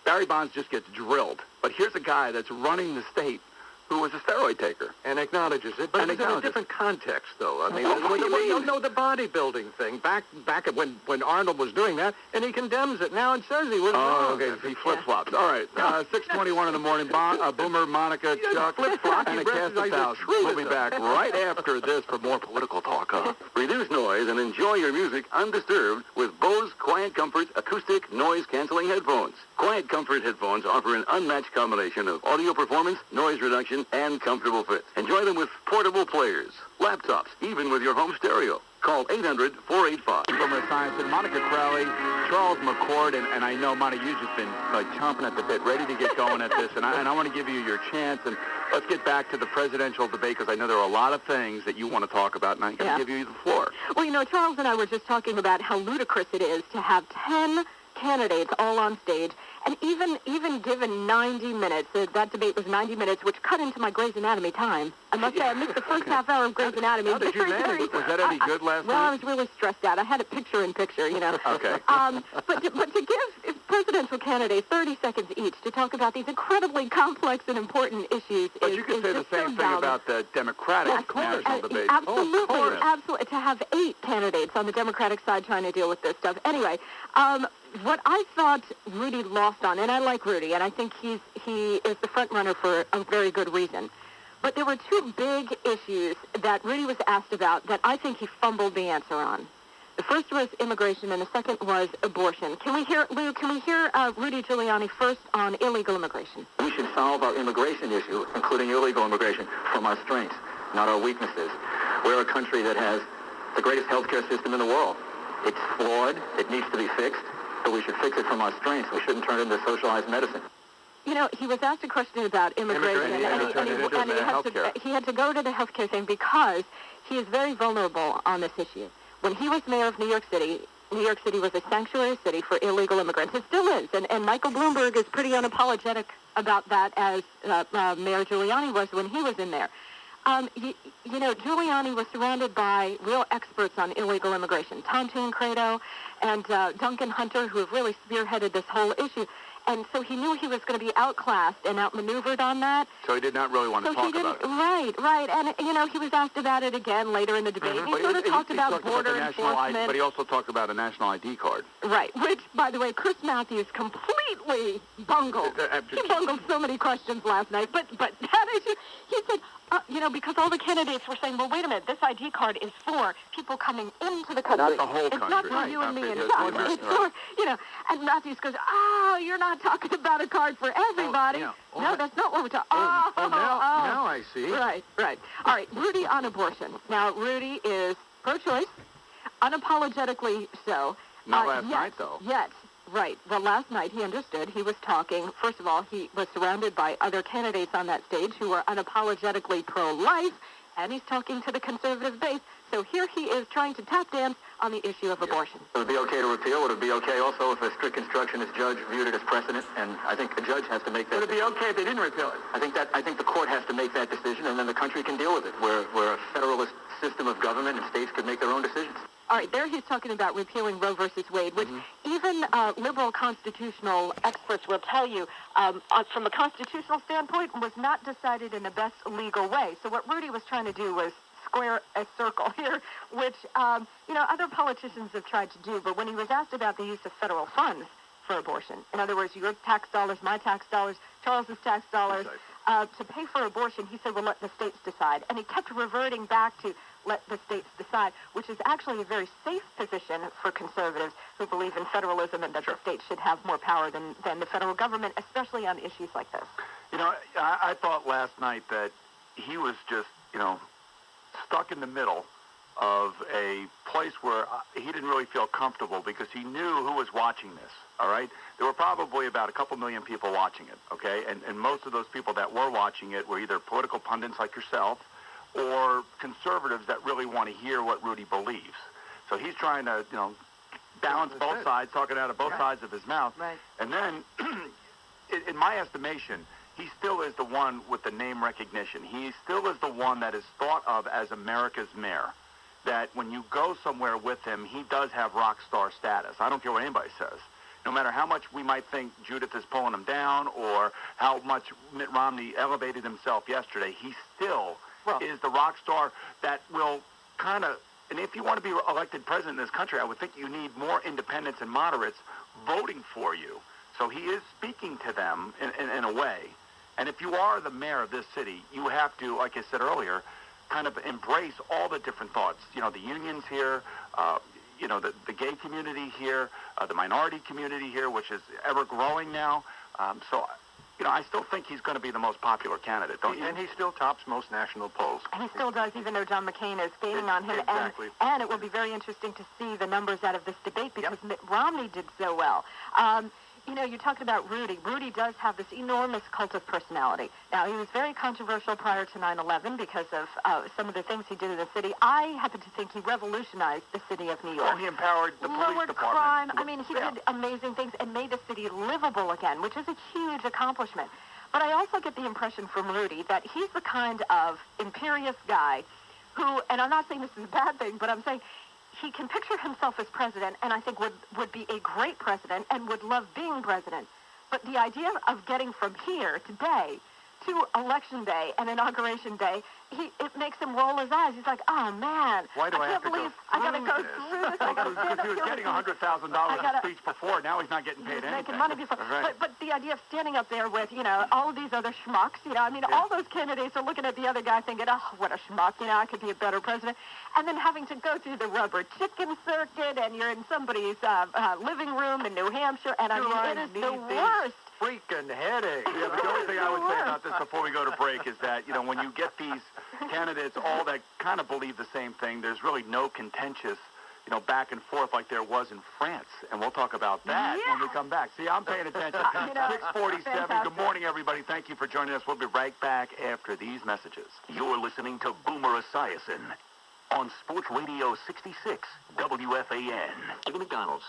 Barry Bonds just gets drilled. But here's a guy that's running the state who was a steroid taker. And acknowledges it. But it's in a different context, though. I mean, what do you mean? No, the bodybuilding thing. Back when Arnold was doing that, and he condemns it now and says he was wrong. Okay, he flip-flops. All right, 6:21 in the morning. Boomer, Monica, Chuck, and a cast of thousands. We'll be back right after this for more political talk. Reduce noise and enjoy your music undisturbed with Bose Quiet Comfort acoustic noise-canceling headphones. Quiet Comfort headphones offer an unmatched combination of audio performance, noise reduction, and comfortable fit. Enjoy them with portable players, laptops, even with your home stereo. Call 800-485. Boomer Esiason, Monica Crowley, Charles McCord, and I know, Monty, you've just been chomping at the bit, ready to get going at this, and I want to give you your chance, and let's get back to the presidential debate, because I know there are a lot of things that you want to talk about, and I'm going to give you the floor. Well, Charles and I were just talking about how ludicrous it is to have 10 candidates all on stage, and even given 90 minutes, that debate was 90 minutes, which cut into my Grey's Anatomy time. I must say, I missed the first half hour of Grey's Anatomy. How did you manage? Was that any good last night? Well, I was really stressed out. I had it picture-in-picture, Okay. But to give presidential candidates 30 seconds each to talk about these incredibly complex and important issues but you could say the same thing about the Democratic national debate. Absolutely. To have 8 candidates on the Democratic side trying to deal with this stuff. Anyway, what I thought Rudy lost on, and I like Rudy, and I think he is the front runner for a very good reason. But there were 2 big issues that Rudy was asked about that I think he fumbled the answer on. The first was immigration, and the second was abortion. Can we hear, Lou, Rudy Giuliani first on illegal immigration? We should solve our immigration issue, including illegal immigration, from our strengths, not our weaknesses. We're a country that has the greatest healthcare system in the world. It's flawed. It needs to be fixed, but we should fix it from our strengths. We shouldn't turn it into socialized medicine. You know, he was asked a question about immigration, and he had to go to the healthcare thing because he is very vulnerable on this issue. When he was mayor of New York City was a sanctuary city for illegal immigrants. It still is, and Michael Bloomberg is pretty unapologetic about that, as Mayor Giuliani was when he was in there. You know, Giuliani was surrounded by real experts on illegal immigration, Tom Tancredo and Duncan Hunter, who have really spearheaded this whole issue. And so he knew he was going to be outclassed and outmaneuvered on that. So he did not really want to talk about it. Right. And, you know, he was asked about it again later in the debate. Mm-hmm. He sort of talked about border enforcement. But he also talked about a national ID card. Right, which, by the way, Chris Matthews completely bungled. He bungled so many questions last night. But that issue, he said, you know, because all the candidates were saying, well, wait a minute, this ID card is for people coming into the country. Not the whole country. It's not for you and me and Chuck. It's for, you know, and Matthews goes, you're not talking about a card for everybody. No, that's not what we're talking about. Now I see. Right. All right, Rudy on abortion. Now, Rudy is pro-choice, unapologetically so. Not last night, though. Yes. Right. Well, last night he understood. He was talking. First of all, he was surrounded by other candidates on that stage who were unapologetically pro-life, and he's talking to the conservative base. So here he is trying to tap dance on the issue of abortion. It would be okay to repeal. Would it be okay also if a strict constructionist judge viewed it as precedent? And I think a judge has to make that. Would it be okay if they didn't repeal it? I think the court has to make that decision, and then the country can deal with it. We're a federalist system of government, and states could make their own decisions. All right, there he's talking about repealing Roe versus Wade, which even liberal constitutional experts will tell you, from a constitutional standpoint, was not decided in the best legal way. So what Rudy was trying to do was square a circle here, which, you know, other politicians have tried to do. But when he was asked about the use of federal funds for abortion, in other words, your tax dollars, my tax dollars, Charles's tax dollars, to pay for abortion, he said, well, let the states decide. And he kept reverting back to let the states decide, which is actually a very safe position for conservatives who believe in federalism and that the states should have more power than the federal government, especially on issues like this. You know, I thought last night that he was just, you know, stuck in the middle of a place where he didn't really feel comfortable because he knew who was watching this, all right? There were probably about a couple million people watching it, okay? And most of those people that were watching it were either political pundits like yourself or conservatives that really want to hear what Rudy believes. So he's trying to, you know, balance both sides, talking out of both sides of his mouth. Right. And then, in my estimation, he still is the one with the name recognition. He still is the one that is thought of as America's mayor. That when you go somewhere with him, he does have rock star status. I don't care what anybody says. No matter how much we might think Judith is pulling him down or how much Mitt Romney elevated himself yesterday, he still is the rock star that will kind of, and if you want to be elected president in this country, I would think you need more independents and moderates voting for you. So he is speaking to them in a way. And if you are the mayor of this city, you have to, like I said earlier, kind of embrace all the different thoughts. You know, the unions here, you know, the gay community here, the minority community here, which is ever growing now. So, you know, I still think he's going to be the most popular candidate, don't you? And he still tops most national polls. And he still does, even though John McCain is gaining on him. Exactly. And it will be very interesting to see the numbers out of this debate because Mitt Romney did so well. You know, you talked about Rudy. Rudy does have this enormous cult of personality. Now, he was very controversial prior to 9/11 because of some of the things he did in the city. I happen to think he revolutionized the city of New York. Well, he empowered the police lowered department. crime. I mean, he did amazing things and made the city livable again, which is a huge accomplishment. But I also get the impression from Rudy that he's the kind of imperious guy who, and I'm not saying this is a bad thing, but I'm saying he can picture himself as president and I think would be a great president and would love being president. But the idea of getting from here today to Election Day and Inauguration Day, it makes him roll his eyes. He's like, oh, man. Why do I have to go I got to go through this. I got to stand up he was here. getting $100,000 in speech before. Now he's not getting paid anything. Making money before. Right. But the idea of standing up there with, all of these other schmucks, I mean, all those candidates are looking at the other guy thinking, oh, what a schmuck, I could be a better president. And then having to go through the rubber chicken circuit, and you're in somebody's living room in New Hampshire, and I mean, it is the worst. Freaking headache. Yeah, but the only thing I would say about this before we go to break is that, when you get these candidates all that kind of believe the same thing, there's really no contentious, back and forth like there was in France. And we'll talk about that when we come back. See, I'm paying attention. 6:47. Good morning, everybody. Thank you for joining us. We'll be right back after these messages. You're listening to Boomer Esiason on Sports Radio 66 WFAN. Like McDonald's.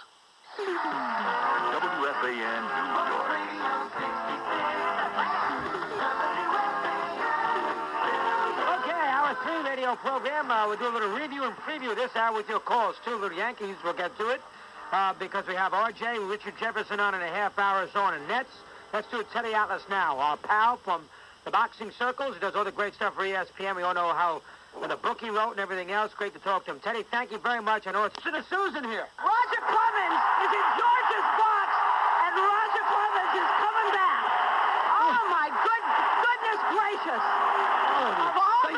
WFAN New York. Okay, our 3 radio program. We'll do a little review and preview this hour with your calls. 2 little Yankees. We'll get to it because we have R.J. Richard Jefferson on in a half hour zone and Nets. Let's do Teddy Atlas now. Our pal from the boxing circles. He does all the great stuff for ESPN. We all know how the book he wrote and everything else. Great to talk to him. Teddy, thank you very much. I know it's Susan here. Roger Clemens is in George's box, and Roger Clemens is coming back. Oh, my goodness gracious. Of all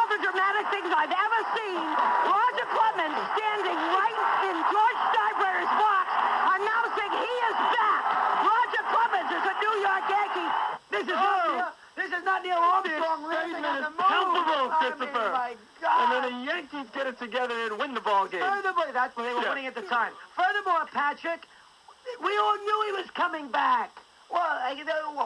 the dramatic things I've ever seen, Roger Clemens standing right in George Steinbrenner's box announcing he is back. Roger Clemens is a New York Yankee. This is not Neil Armstrong landing on the moon. Palpable, Christopher. My God. And then the Yankees get it together and win the ball game. Furthermore, that's what they were winning at the time. Furthermore, Patrick, we all knew he was coming back. Well,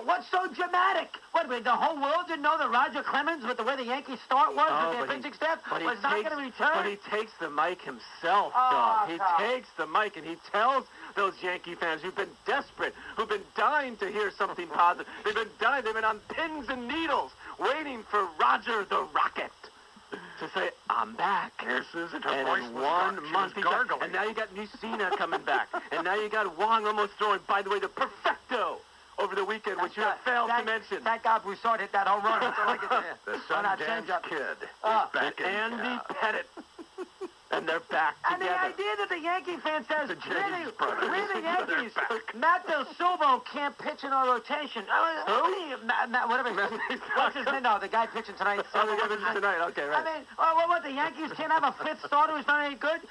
what's so dramatic? The whole world didn't know that Roger Clemens, with the way the Yankees start was, with their pitching staff, was not going to return? But he takes the mic himself, Doug. He takes the mic and he tells those Yankee fans who've been desperate, who've been dying to hear something positive. They've been on pins and needles, waiting for Roger the Rocket to say, I'm back. Here's Susan. Her And voice in was 1 month, gargling. and now you got Nisina coming back. And now you got Wong almost throwing, by the way, the perfecto over the weekend, which you have failed to mention. Thank God Broussard hit that home run. That's all I can say. The Sundance Kid is back in Andy town. Pettit. And they're back And together. the idea that the Yankee fan says, The Jays brothers. we're the Yankees. They're back. Matt Del Silvo can't pitch in our rotation. Matt, whatever. What's his name? No, the guy pitching tonight. Oh, the guy pitching tonight. Okay, right. I mean, what, the Yankees can't have a fifth starter who's not any good?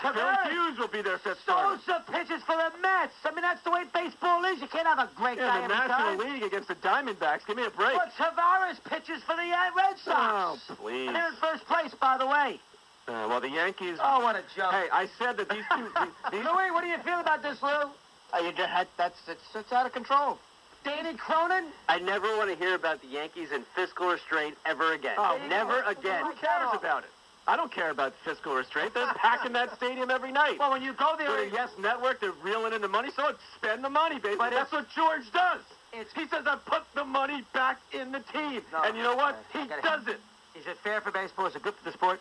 Bill Hughes will be their fifth starter. Sosa pitches for the Mets. I mean, that's the way baseball is. You can't have a great guy Yeah, the every National time. League against the Diamondbacks. Give me a break. But Tavares pitches for the Red Sox. Oh, please. And they're in first place, by the way. Well, the Yankees... Oh, what a joke. Hey, I said that these two... Louis, what do you feel about this, Lou? It's out of control. Danny Cronin? I never want to hear about the Yankees in fiscal restraint ever again. Oh, never again. Who cares about it? I don't care about fiscal restraint. They're packing that stadium every night. Well, when you go there... For the Yes Network, they're reeling in the money, so let's spend the money, baby. But that's what George does. He says, I put the money back in the team. No, and you know what? He does it. Is it fair for baseball? Is it good for the sport?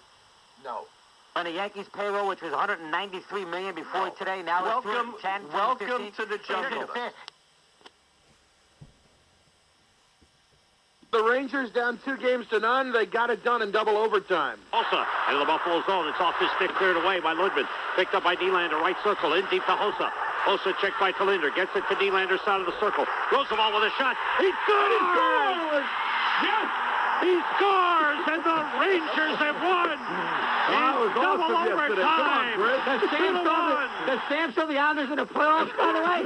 No. On the Yankees payroll, which was $193 million before today, now Welcome, it's 10, welcome to the jungle. The Rangers down 2-0. They got it done in double overtime. Hossa into the Buffalo zone. It's off his stick, cleared away by Ludman. Picked up by Nylander, right circle, in deep to Hossa. Hossa checked by Talinder, gets it to Nylander's side of the circle. Roosevelt with a shot. He scores! Yes! He scores, and the Rangers have won! was double awesome yesterday. Come on, overtime! Chris. The stamps of the Islanders in the playoffs, by the way.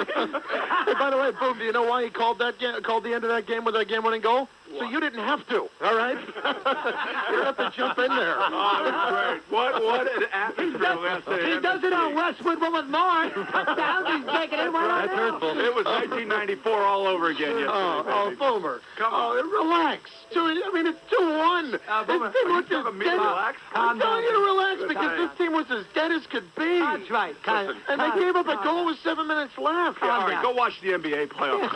Hey, by the way, Boom, do you know why he called the end of that game with that game-winning goal? So you didn't have to, all right? You don't have to jump in there. Oh, that's great. What an atmosphere. He does it on Westwood with Mark. Touchdowns, he's taking it right That's hurtful. It was 1994 all over again yesterday. Oh, Boomer. Come on. Relax. I mean, it's 2-1. Boomer, this team was as dead. Relax? I'm telling you to relax because this team was as dead as could be. That's right. And they gave up a goal with 7 minutes left. Yeah, all right, go watch the NBA playoffs.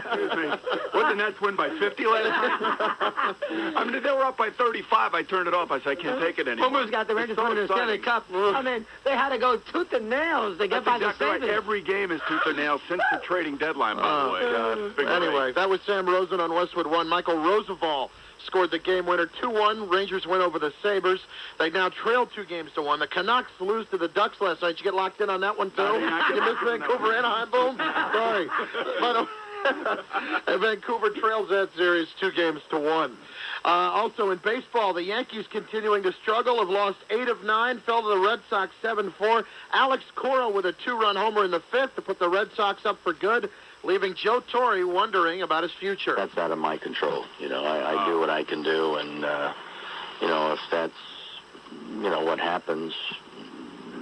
Excuse me. What did the Nets win by 50 last night? I mean, they were up by 35. I turned it off. I said, I can't take it anymore. Boomer's got the Rangers winning the Stanley Cup. I mean, they had to go tooth and nails to get by the exactly right. Sabres. Every game is tooth and nail since the trading deadline, by the way. Anyway, that was Sam Rosen on Westwood 1. Michael Roosevelt scored the game winner 2-1. Rangers win over the Sabres. They now trail 2-1. The Canucks lose to the Ducks last night. You get locked in on that one, too? You missed Vancouver Anaheim, boom? Sorry. But and Vancouver trails that series 2-1. Also in baseball, the Yankees continuing to struggle, have lost 8 of 9, fell to the Red Sox 7-4. Alex Cora with a 2-run homer in the 5th to put the Red Sox up for good, leaving Joe Torre wondering about his future. That's out of my control. You know, I do what I can do, and, you know, if that's, you know, what happens,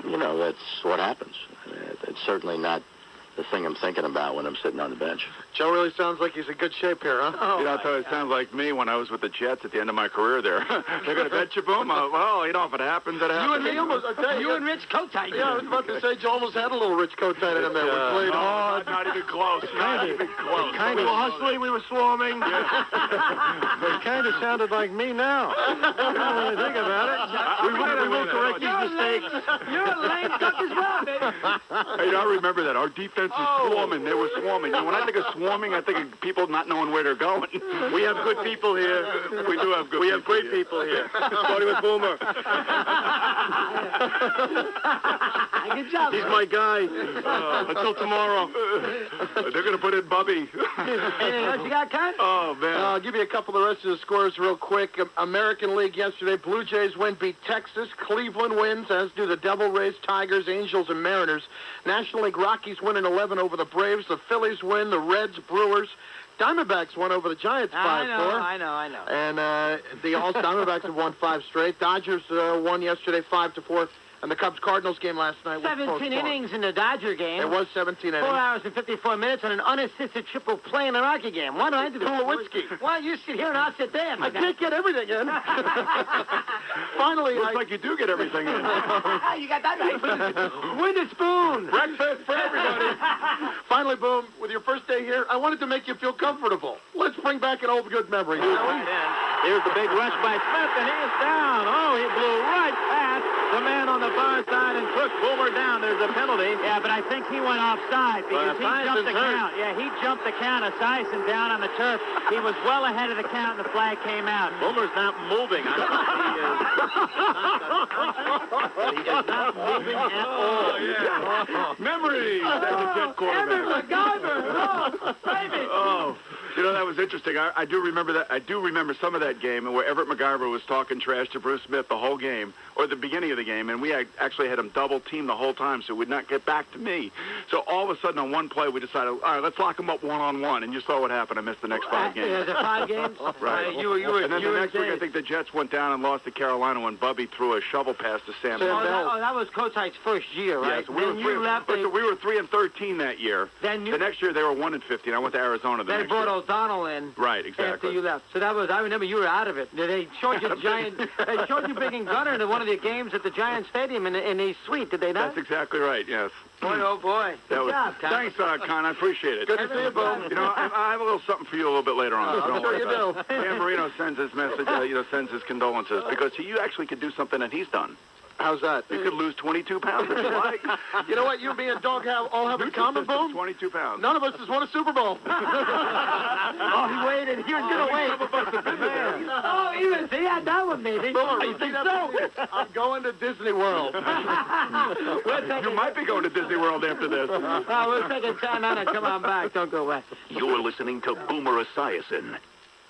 you know, that's what happens. It's certainly not the thing I'm thinking about when I'm sitting on the bench. Joe really sounds like he's in good shape here, huh? Oh, you know, I'll tell you, it sounds like me when I was with the Jets at the end of my career there. They're going to bet you, boom. Well, you know, if it happens, it happens. You and me almost, I tell you and Rich Kotite. Yeah, I was about to say, Joe almost had a little Rich Kotite in him there. We played hard. Not even close. Not even close. We were hustling, we were swarming. It kind of sounded like me now. When I think about it. We wanted to correct these mistakes. You're a lame duck as well, baby. Hey, I remember that. Our defense is swarming. They were swarming. And when I think of swarming, I think of people not knowing where they're going. We have good people here. We do have good people. We have great people here. Starting with Boomer. Good job. He's my guy. Until tomorrow. They're going to put in Bubby. Anything else you got, Con? Oh, man. I'll give you a couple of the rest of the scores real quick. American League yesterday, Blue Jays win, beat Texas. Cleveland wins, as do the Devil Rays, Tigers, Angels, and Mariners. National League Rockies win in 11 over the Braves. The Phillies win, the Reds, Brewers. Diamondbacks won over the Giants 5-4. I know. And the Diamondbacks have won 5 straight. Dodgers won yesterday 5-4. And the Cubs-Cardinals game last night was 17 innings in the Dodger game. It was 17 innings. 4 hours and 54 minutes on an unassisted triple play in the Rocky game. Why don't I do the Tulowitzki. Well, you sit here and I'll sit there. I can't get everything in. Finally, looks like you do get everything in. You got that right. With a spoon. Breakfast for everybody. Finally, Boom, with your first day here, I wanted to make you feel comfortable. Let's bring back an old good memory. Here's the big rush by Smith, and he is down. Oh, he blew right past the man on the far side and took Boomer down. There's a penalty. Yeah, but I think he went offside because he jumped the count. Yeah, he jumped the count. Esiason down on the turf. He was well ahead of the count, and the flag came out. Boomer's not moving. I don't think he is. He is not moving at all. Oh, yeah. Memories. That's a Jet quarterback. Baby. Oh. You know, that was interesting. I do remember that. I do remember some of that game where Everett McGarver was talking trash to Bruce Smith the whole game, or the beginning of the game, and we actually had him double team the whole time so he would not get back to me. So all of a sudden on one play we decided, all right, let's lock him up one-on-one, and you saw what happened. I missed the next 5 games. Yeah, the 5 games? Right. And then the next week I think the Jets went down and lost to Carolina when Bubby threw a shovel pass to Sam Bell. Oh, that was Kotite's first year, right? Yes, we were 3-13 that year. The next year they were 1-15. I went to Arizona the next year. They brought O'Donnell in. Right, exactly. After you left. So that was, I remember you were out of it. They showed you they showed you Big and Gunner in one of the games at the Giant Stadium in the suite, did they not? That's exactly right, yes. Boy, oh boy. Good job, Con. Thanks, Con. I appreciate it. Good to see you, Boom. You know, I have a little something for you a little bit later on. I'm sure you do. Dan Marino sends his message, sends his condolences, because you actually could do something that he's done. How's that? You could lose 22 pounds if you like. You know what you, me, and Dog all have in common, Boom? 22 pounds. None of us has won a Super Bowl. Oh, he waited. He was going to wait. Some of us have been there. Oh, even see, I done with me. You think so? I'm going to Disney World. You might be going to Disney World after this. Oh, we'll take a time out and come on back. Don't go away. You're listening to Boomer Esiason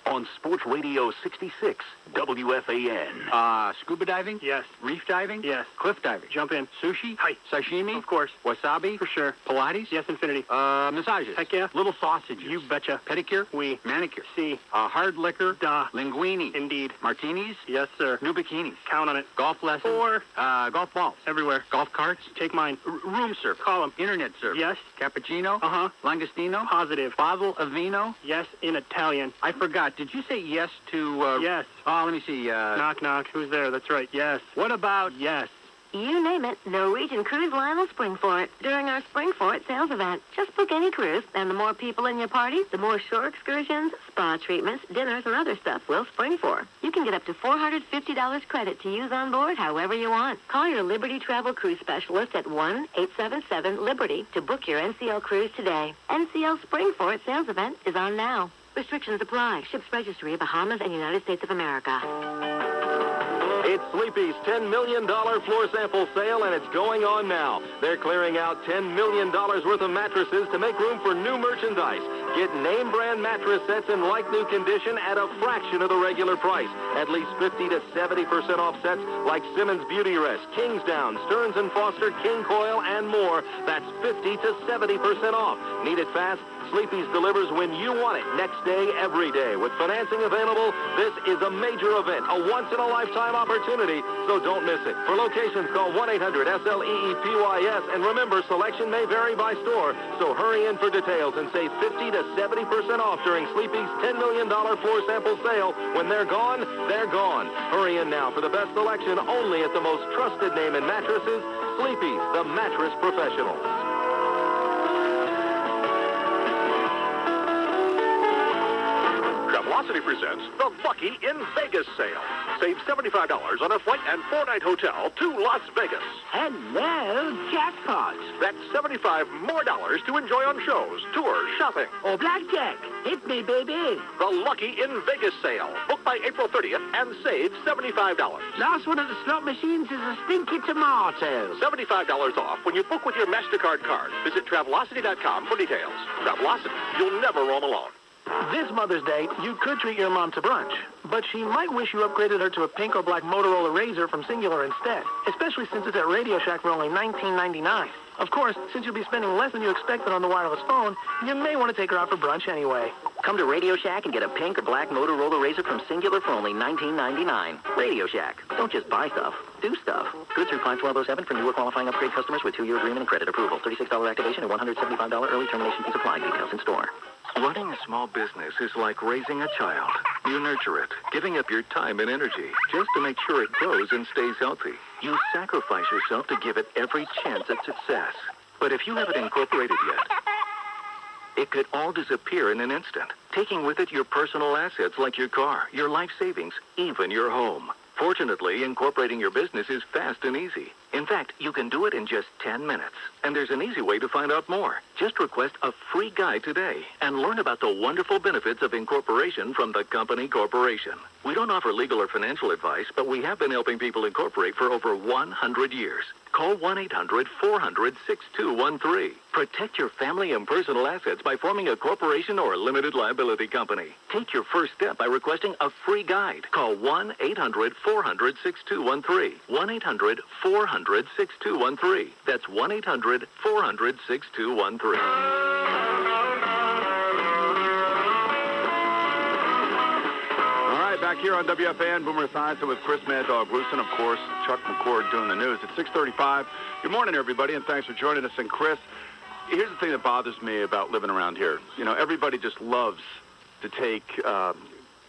on Sports Radio 66, WFAN. Scuba diving? Yes. Reef diving? Yes. Cliff diving? Jump in. Sushi? Hi. Sashimi? Of course. Wasabi? For sure. Pilates? Yes, infinity. Massages? Heck yeah. Little sausages? You betcha. Pedicure? Oui. Manicure? Si. Hard liquor? Da. Linguini? Indeed. Martinis? Yes, sir. New bikinis? Count on it. Golf lessons? 4. Golf balls? Everywhere. Golf carts? Take mine. Room service? Call them. Internet service? Yes. Cappuccino? Uh-huh. Langostino? Positive. Bottle of vino? Yes, in Italian. I forgot. Did you say yes to... Yes. Oh, let me see. Knock, knock. Who's there? That's right. Yes. What about... Yes. You name it, Norwegian Cruise Line will spring for it during our Spring For It sales event. Just book any cruise, and the more people in your party, the more shore excursions, spa treatments, dinners, and other stuff we'll spring for. You can get up to $450 credit to use on board however you want. Call your Liberty Travel Cruise Specialist at 1-877-LIBERTY to book your NCL cruise today. NCL Spring For It sales event is on now. Restrictions apply. Ships Registry, Bahamas, and United States of America. It's Sleepy's $10 million floor sample sale, and it's going on now. They're clearing out $10 million worth of mattresses to make room for new merchandise. Get name brand mattress sets in like new condition at a fraction of the regular price. At least 50 to 70% off sets like Simmons Beauty Rest, Kingsdown, Stearns & Foster, King Coil, and more. That's 50 to 70% off. Need it fast? Sleepy's delivers when you want it, next day, every day. With financing available, this is a major event, a once-in-a-lifetime opportunity, so don't miss it. For locations, call 1-800-SLEEPYS, and remember, selection may vary by store, so hurry in for details and save 50 to 70% off during Sleepy's $10 million floor sample sale. When they're gone, they're gone. Hurry in now for the best selection only at the most trusted name in mattresses, Sleepy's, the mattress professionals. Velocity presents the Lucky in Vegas sale. Save $75 on a flight and 4-night hotel to Las Vegas. Hello, jackpot. That's $75 more to enjoy on shows, tours, shopping. Or blackjack. Hit me, baby. The Lucky in Vegas sale. Book by April 30th and save $75. Last one of the slot machines is a stinky tomato. $75 off when you book with your MasterCard card. Visit Travelocity.com for details. Travelocity. You'll never roam alone. This Mother's Day, you could treat your mom to brunch, but she might wish you upgraded her to a pink or black Motorola Razr from Singular instead, especially since it's at Radio Shack for only $19.99. Of course, since you'll be spending less than you expected on the wireless phone, you may want to take her out for brunch anyway. Come to Radio Shack and get a pink or black Motorola Razr from Singular for only $19.99. Radio Shack. Don't just buy stuff. Do stuff. Good through 5/12/07 for newer qualifying upgrade customers with 2-year agreement and credit approval. $36 activation and $175 early termination fees apply. Details in store. Running a small business is like raising a child. You nurture it, giving up your time and energy just to make sure it grows and stays healthy. You sacrifice yourself to give it every chance at success. But if you haven't incorporated yet, it could all disappear in an instant, taking with it your personal assets like your car, your life savings, even your home. Fortunately, incorporating your business is fast and easy. In fact, you can do it in just 10 minutes. And there's an easy way to find out more. Just request a free guide today and learn about the wonderful benefits of incorporation from the company corporation. We don't offer legal or financial advice, but we have been helping people incorporate for over 100 years. Call 1-800-400-6213. Protect your family and personal assets by forming a corporation or a limited liability company. Take your first step by requesting a free guide. Call 1-800-400-6213. 1-800-400-6213. That's 1-800-400-6213. Back here on WFAN, Boomer Esiason with Chris Mad Dog Wilson, of course, Chuck McCord doing the news at 6:35. Good morning, everybody, and thanks for joining us. And Chris, here's the thing that bothers me about living around here. You know, everybody just loves to take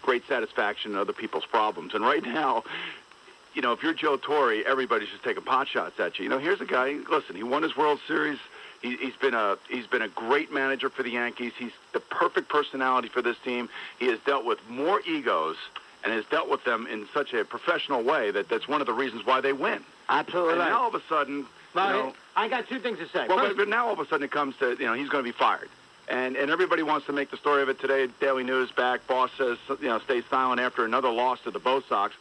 great satisfaction in other people's problems. And right now, you know, if you're Joe Torre, everybody's just taking pot shots at you. You know, here's a guy. Listen, he won his World Series. He's been a great manager for the Yankees. He's the perfect personality for this team. He has dealt with more egos and has dealt with them in such a professional way that's one of the reasons why they win. Absolutely. And right. now all of a sudden, I got two things to say. Well, but now all of a sudden it comes to, you know, he's going to be fired. And everybody wants to make the story of it today. Daily News back. Boss says, you know, stay silent after another loss to the Bo Sox.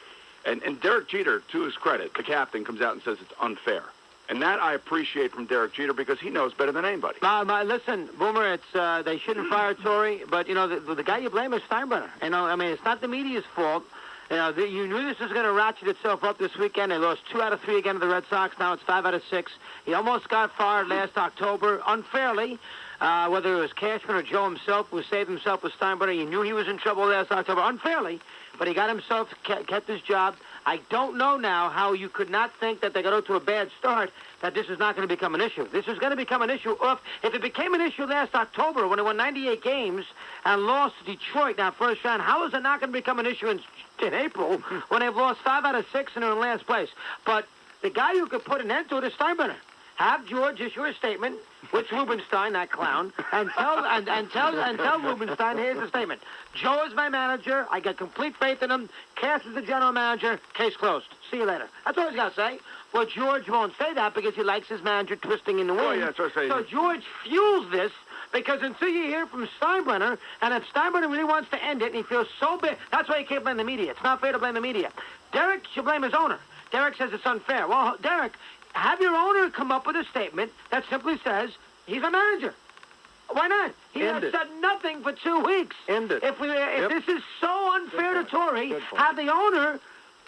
And Derek Jeter, to his credit, the captain, comes out and says it's unfair. And that I appreciate from Derek Jeter because he knows better than anybody. Listen, Boomer, it's they shouldn't fire Torre, but, you know, the guy you blame is Steinbrenner. You know, I mean, it's not the media's fault. You know, you knew this was going to ratchet itself up this weekend. They lost 2 out of 3 again to the Red Sox. Now it's 5 out of 6. He almost got fired last October, unfairly. Whether it was Cashman or Joe himself who saved himself with Steinbrenner, you knew he was in trouble last October, unfairly. But he got himself, kept his job. I don't know now how you could not think that they got out to a bad start, that this is not going to become an issue. This is going to become an issue. If it became an issue last October when they won 98 games and lost to Detroit now first round, how is it not going to become an issue in April when they've lost 5 out of 6 and are in last place? But The guy who could put an end to it is Steinbrenner. Have George issue a statement, which Rubenstein, that clown, and tell Rubenstein, here's the statement. Joe is my manager. I got complete faith in him. Cass is the general manager. Case closed. See you later. That's all he's got to say. Well, George won't say that because he likes his manager twisting in the wind. Oh, yeah, that's what I'm saying. So George fuels this because until you hear from Steinbrenner, and if Steinbrenner really wants to end it, and he feels so bad, that's why he can't blame the media. It's not fair to blame the media. Derek should blame his owner. Derek says it's unfair. Well, Derek, have your owner come up with a statement that simply says he's a manager. Why not? He has said nothing for 2 weeks. End it. If this is so unfair to Torrey, have the owner.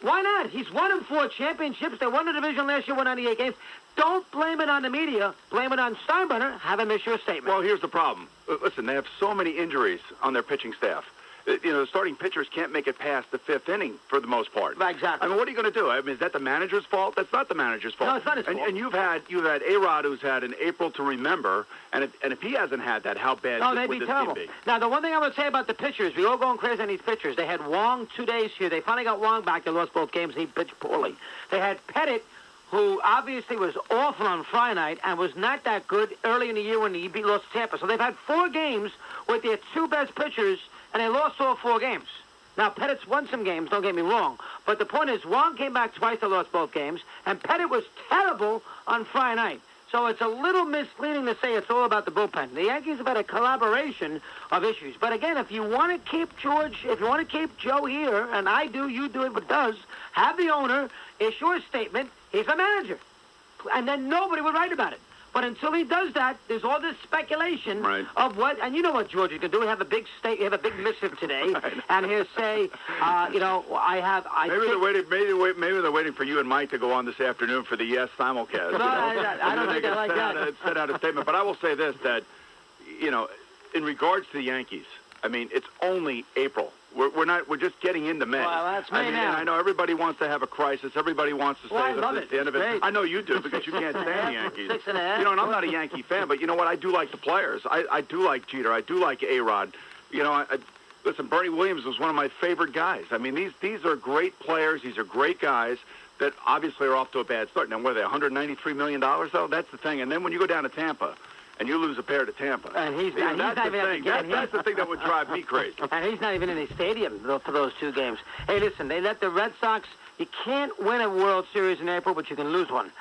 Why not? He's won in 4 championships. They won the division last year, won 98 games. Don't blame it on the media. Blame it on Steinbrenner. Have him issue a statement. Well, here's the problem. Listen, they have so many injuries on their pitching staff. The starting pitchers can't make it past the 5th inning for the most part. Exactly. I mean, what are you going to do? I mean, is that the manager's fault? That's not the manager's fault. No, it's not his fault. And you've had A-Rod, who's had an April to remember, and if he hasn't had that, how bad would this team be? Now, the one thing I would say about the pitchers, we all going crazy on these pitchers. They had Wong 2 days here. They finally got Wong back. They lost both games. He pitched poorly. They had Pettit, who obviously was awful on Friday night and was not that good early in the year when he lost Tampa. So they've had 4 games with their 2 best pitchers, and they lost all 4 games. Now, Pettit's won some games, don't get me wrong. But the point is, Wong came back twice, they lost both games, and Pettit was terrible on Friday night. So it's a little misleading to say it's all about the bullpen. The Yankees have had a collaboration of issues. But again, if you want to keep George, if you want to keep Joe here, and I do, you do it, but does, have the owner issue a statement, he's a manager. And then nobody would write about it. But until he does that, there's all this speculation of what, and you know what George is going to do. We have a big missive today, and he'll say, maybe they're waiting for you and Mike to go on this afternoon for the Yes simulcast. No, I don't think I like that. Set out a statement, but I will say this: that in regards to the Yankees, I mean, it's only April. We're just getting into May. Well, that's May now. And I know everybody wants to have a crisis. Everybody wants to say I that love it's it. the end of it. Great. I know you do because you can't stand the Yankees. 6.5. And I'm not a Yankee fan, but you know what? I do like the players. I do like Jeter. I do like A-Rod. Listen, Bernie Williams was one of my favorite guys. I mean, these are great players. These are great guys that obviously are off to a bad start. Now, what are they, $193 million, though? That's the thing. And then when you go down to Tampa, and you lose a pair to Tampa. And he's not even That's the thing that would drive me crazy. And he's not even in the stadium for those 2 games. Hey, listen, they let the Red Sox, you can't win a World Series in April, but you can lose one.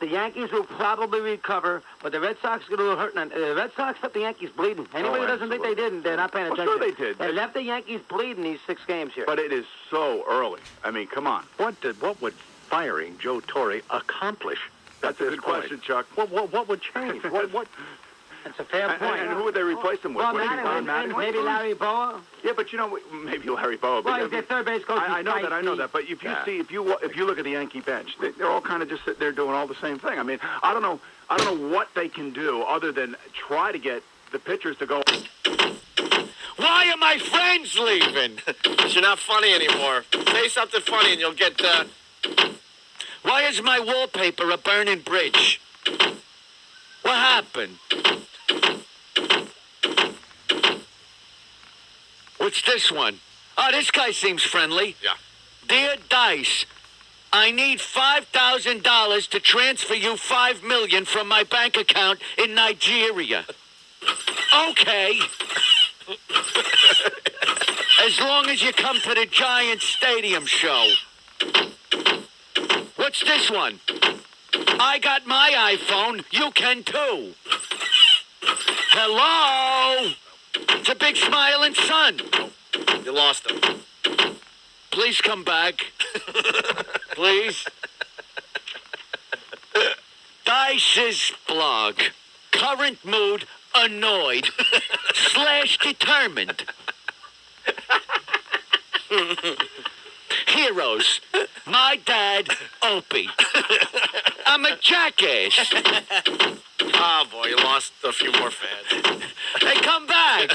The Yankees will probably recover, but the Red Sox get a little hurt. And the Red Sox left the Yankees bleeding. Anybody who doesn't think they didn't, they're not paying attention. Well, sure they did. They left the Yankees bleeding these 6 games here. But it is so early. I mean, come on. What would firing Joe Torre accomplish? That's a good question, Chuck. What would change? What? That's a fair point. And who would they replace him with? Well, maybe Larry Boa. Yeah, but maybe Larry Boa. Well, he's their third base coach. I know that. But if you look at the Yankee bench, they're all kind of just sitting there doing all the same thing. I mean, I don't know what they can do other than try to get the pitchers to go. Why are my friends leaving? You're not funny anymore. Say something funny and you'll get. Why is my wallpaper a burning bridge? What happened? What's this one? Oh, this guy seems friendly. Yeah. Dear Dice, I need $5,000 to transfer you $5 million from my bank account in Nigeria. Okay. As long as you come to the Giants Stadium show. What's this one? I got my iPhone. You can too. Hello? It's a big smiling sun. You lost him. Please come back. Please. Dice's blog. Current mood, annoyed. / determined. Heroes. My dad, Opie. I'm a jackass. Oh, boy, you lost a few more fans. Hey, come back.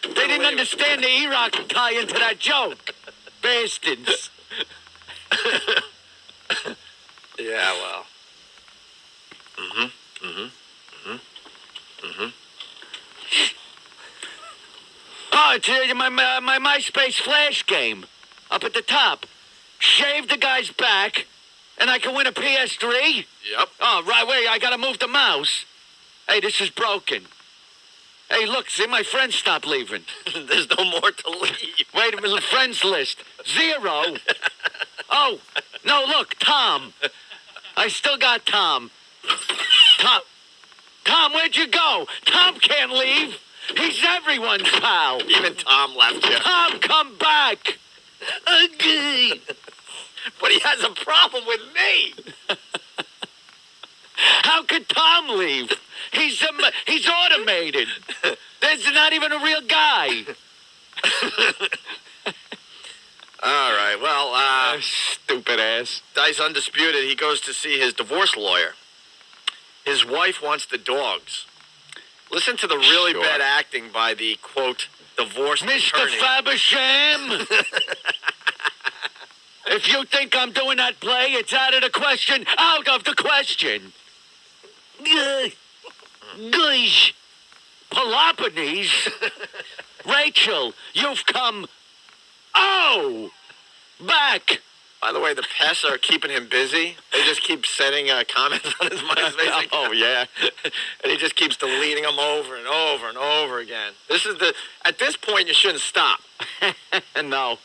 They didn't understand the E-Rock tie into that joke. Bastards. Yeah, well. Oh, it's my MySpace flash game. Up at the top. Shave the guy's back, And I can win a PS3? Yep. Oh, right, wait, I gotta move the mouse. Hey, this is broken. Hey, look, see, my friends stopped leaving. There's no more to leave. Wait a minute, friends list. 0. Oh, no, look, Tom. I still got Tom. Tom, where'd you go? Tom can't leave. He's everyone's pal. Even Tom left you. Tom, come back. Okay. But he has a problem with me. How could Tom leave? He's automated. There's not even a real guy. All right, well, stupid ass. Dice Undisputed, he goes to see his divorce lawyer. His wife wants the dogs. Listen to the really bad acting by the, quote, divorce attorney. Mr. Fabersham! If you think I'm doing that play, it's out of the question. Out of the question. Gosh. Peloponnese. Rachel, you've come... Oh! Back! By the way, the pests are keeping him busy. They just keep sending comments on his MySpace. Oh, yeah. And he just keeps deleting them over and over and over again. At this point, you shouldn't stop. No.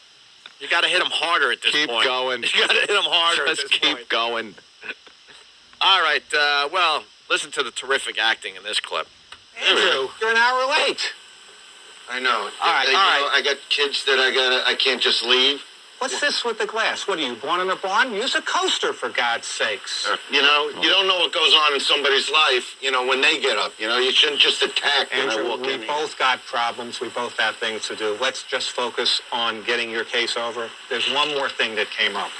You got to hit him harder at this point. Keep going. You got to hit him harder Just at this point. keep going. All right, well, listen to the terrific acting in this clip. Andrew, you're an hour late. I know. All right, I got kids that I can't just leave. What's this with the glass? What are you, born in a barn? Use a coaster, for God's sakes. You don't know what goes on in somebody's life, when they get up. You shouldn't just attack when I walk in. We both got problems. We both have things to do. Let's just focus on getting your case over. There's one more thing that came up.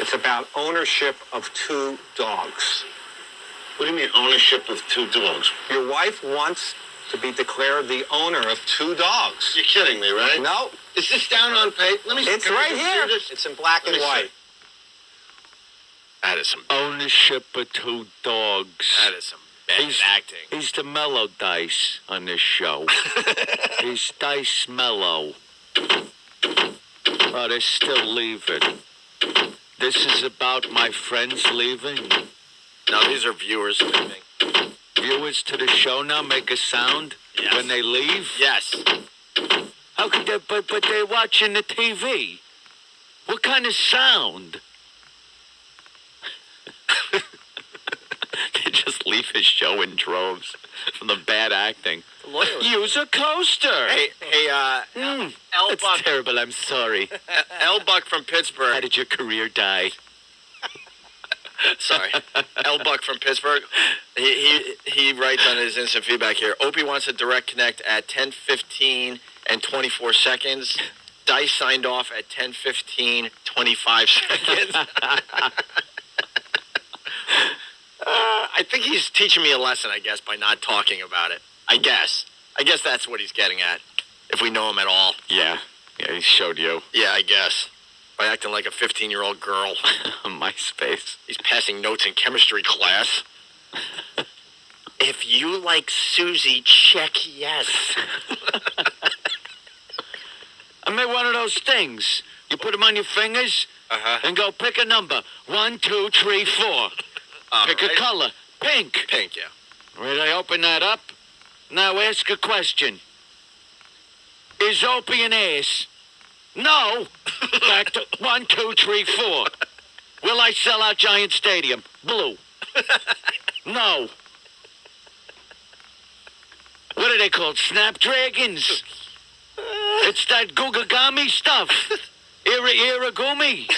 It's about ownership of 2 dogs. What do you mean, ownership of 2 dogs? Your wife wants to be declared the owner of 2 dogs. You're kidding me, right? No. Is this down on paper? Let me see. It's right here. It's in black and white. That is some... Ownership of 2 dogs. That is some bad acting. He's the mellow Dice on this show. He's Dice Mellow. Oh, they're still leaving. This is about my friends leaving? No, these are viewers leaving. Viewers to the show now make a sound when they leave? Yes. How could they, but they're watching the TV. What kind of sound? They just leave his show in droves from the bad acting. Use a coaster. Hey, That's L-Buck. terrible, I'm sorry. L-Buck from Pittsburgh. How did your career die? Sorry. L-Buck from Pittsburgh. He writes on his instant feedback here, Opie wants a direct connect at 10:15 and 24 seconds. Dice signed off at 10:15, 25 seconds. I think he's teaching me a lesson, I guess, by not talking about it. I guess that's what he's getting at, if we know him at all. Yeah, he showed you. Yeah, I guess. By acting like a 15-year-old girl. On MySpace. He's passing notes in chemistry class. If you like Susie, check yes. I made one of those things. You put them on your fingers and go pick a number. 1, 2, 3, 4. Pick a color. Pink. Pink, yeah. Right, I open that up. Now ask a question. Is Opie an ass? No. Back to 1, 2, 3, 4. Will I sell out Giant Stadium? Blue. No. What are they called? Snapdragons? It's that Gugagami stuff. Iragumi.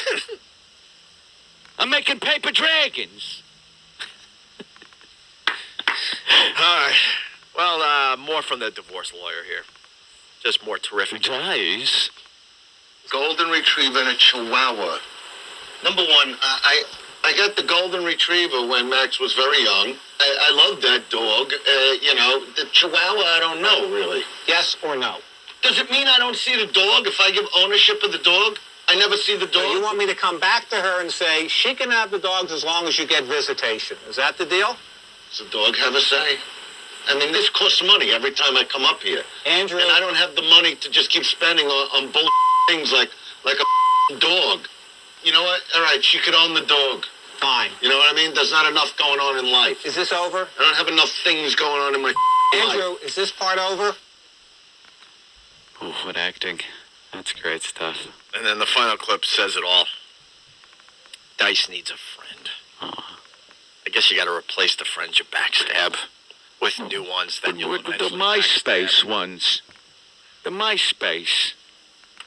I'm making paper dragons. All right. Well, more from the divorce lawyer here. Just more terrific. Guys. Golden Retriever and a Chihuahua. Number one, I got the Golden Retriever when Max was very young. I loved that dog. The Chihuahua, I don't know, really. Yes or no? Does it mean I don't see the dog if I give ownership of the dog? I never see the dog? So you want me to come back to her and say, she can have the dogs as long as you get visitation. Is that the deal? Does the dog have a say? I mean, this costs money every time I come up here. Andrew. And I don't have the money to just keep spending on bull things like a dog. You know what? All right, she could own the dog. Fine. You know what I mean? There's not enough going on in life. Is this over? I don't have enough things going on in my Andrew, life. is this part over? Ooh, what acting. That's great stuff. And then the final clip says it all. Dice needs a friend. I guess you got to replace the friends you backstab with new ones that you'll The eventually MySpace backstab. ones. The MySpace.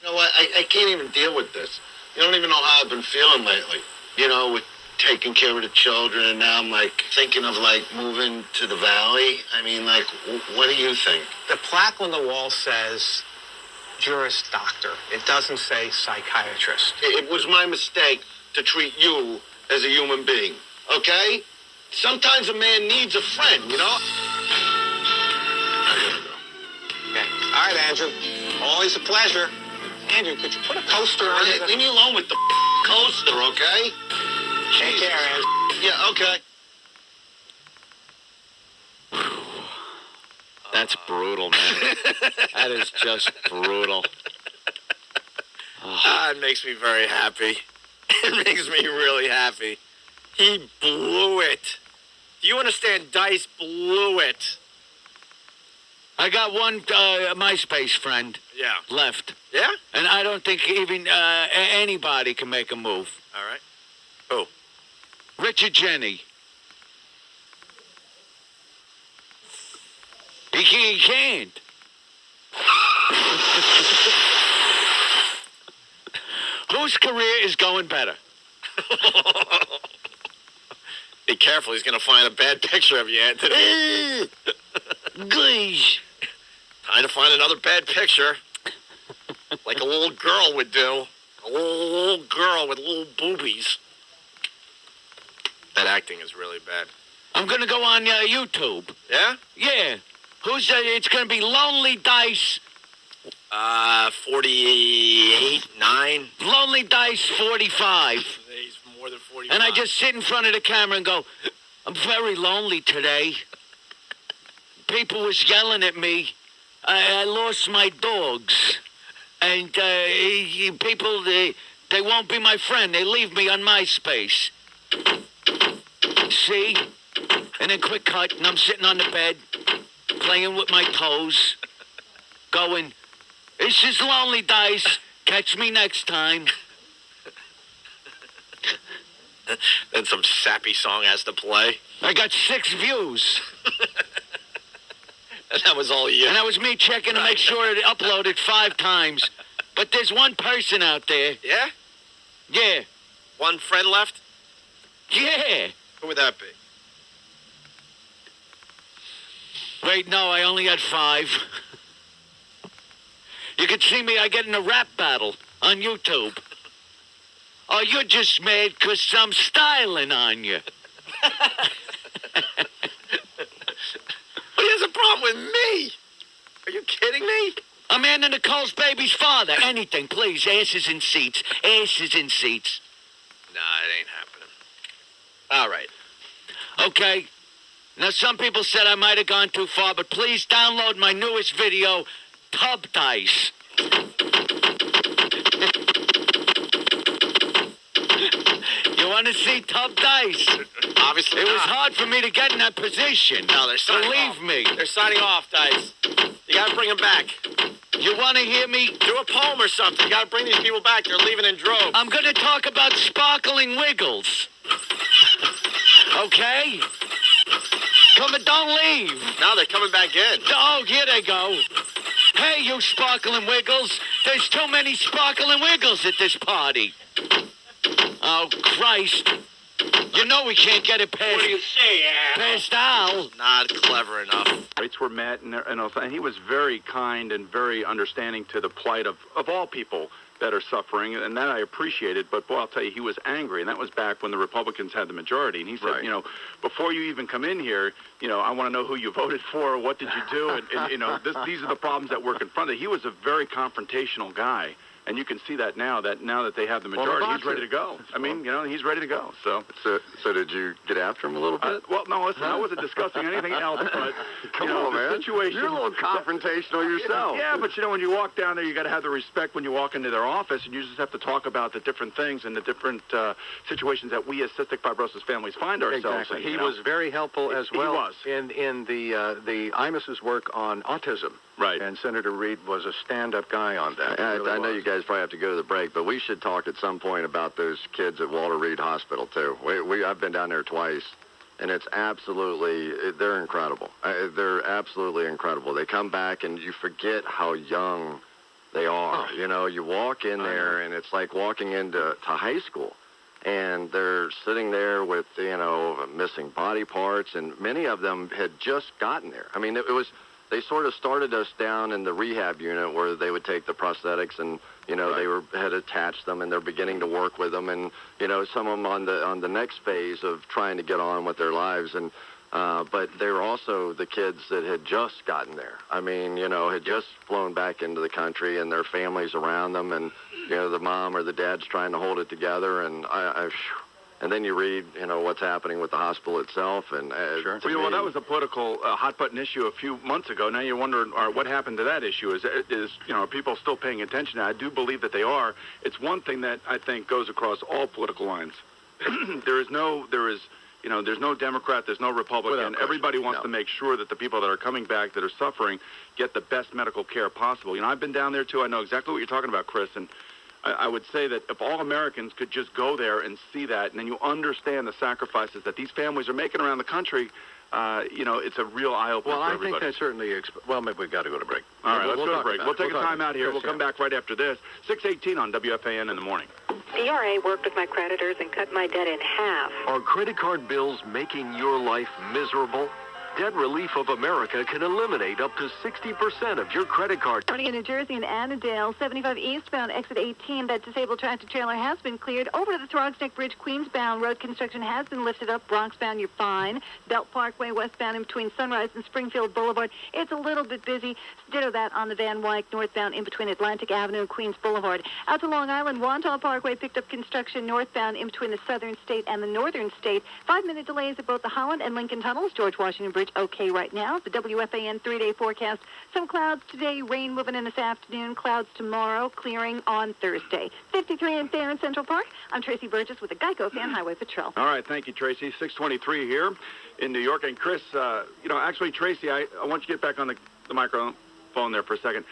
You know what? I can't even deal with this. You don't even know how I've been feeling lately. You know, with taking care of the children, and now I'm, like, thinking of, like, moving to the valley. I mean, like, what do you think? The plaque on the wall says Juris Doctor. It doesn't say psychiatrist. It was my mistake to treat you as a human being, okay? Sometimes a man needs a friend, you know? Okay. All right, Andrew. Always a pleasure. Andrew, could you put a coaster on Hey, leave me alone with the coaster, okay? Take care, Andrew. Yeah, okay. That's brutal, man. That is just brutal. It makes me very happy. It makes me really happy. He blew it. Do you understand? Dice blew it. I got one MySpace friend Yeah. left. Yeah? And I don't think even anybody can make a move. All right. Who? Richard Jenny. He can't. Whose career is going better? Be careful. He's going to find a bad picture of you, Anthony. Gosh. Trying to find another bad picture. Like a little girl would do. A little girl with little boobies. That acting is really bad. I'm going to go on YouTube. Yeah? Yeah. It's going to be Lonely Dice. 48, 9. Lonely Dice 45. He's more than 45. And I just sit in front of the camera and go, I'm very lonely today. People was yelling at me. I lost my dogs. And people, they won't be my friend. They leave me on MySpace. See? And then quick cut, and I'm sitting on the bed, playing with my toes, going, this is Lonely Dice. Catch me next time. Then some sappy song has to play. I got 6 views. And that was all you. And that was me checking to make sure it uploaded 5 times. But there's one person out there. Yeah? Yeah. One friend left? Yeah. Who would that be? Wait, no, I only had 5. You can see me, I get in a rap battle on YouTube. Oh, you're just mad because I'm styling on you. But he has a problem with me. Are you kidding me? I'm Anna Nicole's baby's father. Anything, please. Asses in seats. Asses in seats. Nah, it ain't happening. All right. Okay. Now, some people said I might have gone too far, but please download my newest video, Tub Dice. You want to see Tub Dice? Obviously It was not. hard for me to get in that position. No, they're signing Believe off. me. They're signing off, Dice. You gotta bring them back. You want to hear me? Do a poem or something. You gotta bring these people back. They're leaving in droves. I'm going to talk about sparkling wiggles. Okay? Come and don't leave. Now they're coming back in. Oh, here they go. Hey, you sparkling wiggles. There's too many sparkling wiggles at this party. Oh, Christ. You know we can't get it past... What do you say, Al? Past Al. Not clever enough. Rights were met, and he was very kind and very understanding to the plight of all people that are suffering, and that I appreciated. But, boy, I'll tell you, he was angry, and that was back when the Republicans had the majority. And he said, you know, before you even come in here, you know, I want to know who you voted for, what did you do, and you know, these are the problems that we're confronted. He was a very confrontational guy. And you can see that now that they have the majority, he's ready to go. I mean, he's ready to go. So did you get after him a little bit? Well, no, listen, I wasn't discussing anything else, but Come on, man. Situation. You're a little confrontational yourself. Yeah, but when you walk down there, you got to have the respect when you walk into their office, and you just have to talk about the different things and the different situations that we as cystic fibrosis families find ourselves in. He was very helpful as well. He was. in the IMUS's work on autism. Right. And Senator Reed was a stand-up guy on that. I know you guys probably have to go to the break, but we should talk at some point about those kids at Walter Reed Hospital, too. I've been down there twice, and it's absolutely, they're incredible. They're absolutely incredible. They come back, and you forget how young they are. Oh. You walk in there, and it's like walking into high school. And they're sitting there with, missing body parts, and many of them had just gotten there. I mean, they sort of started us down in the rehab unit where they would take the prosthetics and, they had attached them, and they're beginning to work with them. And, some of them on the next phase of trying to get on with their lives. And but they were also the kids that had just gotten there. I mean, had just flown back into the country, and their families around them, and, the mom or the dad's trying to hold it together. And and then you read, what's happening with the hospital itself. And Sure. Well, that was a political hot-button issue a few months ago. Now you're wondering, what happened to that issue? Are people still paying attention? I do believe that they are. It's one thing that I think goes across all political lines. There's no Democrat, there's no Republican. Everybody wants to make sure that the people that are coming back that are suffering get the best medical care possible. I've been down there, too. I know exactly what you're talking about, Chris, and I would say that if all Americans could just go there and see that, and then you understand the sacrifices that these families are making around the country, it's a real eye-opener for everybody. I think that certainly... maybe we've got to go to break. All right, let's go to break. We'll take a time out here. We'll come back right after this. 6:18 on WFAN in the morning. CRA worked with my creditors and cut my debt in half. Are credit card bills making your life miserable? Debt Relief of America can eliminate up to 60% of your credit card. Starting in New Jersey and Annandale, 75 eastbound, exit 18, that disabled tractor trailer has been cleared. Over to the Throgs Neck Bridge, Queensbound, road construction has been lifted up. Bronxbound, you're fine. Belt Parkway, westbound in between Sunrise and Springfield Boulevard, it's a little bit busy. Ditto that on the Van Wyck, northbound in between Atlantic Avenue and Queens Boulevard. Out to Long Island, Wantagh Parkway picked up construction northbound in between the Southern State and the Northern State. 5-minute delays at both the Holland and Lincoln Tunnels. George Washington Bridge, okay right now. The WFAN 3-day forecast. Some clouds today, rain moving in this afternoon, clouds tomorrow, clearing on Thursday. 53 in Fair and Central Park. I'm Tracy Burgess with the Geico Fan Highway Patrol. All right, thank you, Tracy. 6:23 here in New York. And Chris, actually, Tracy, I want you to get back on the microphone there for a second.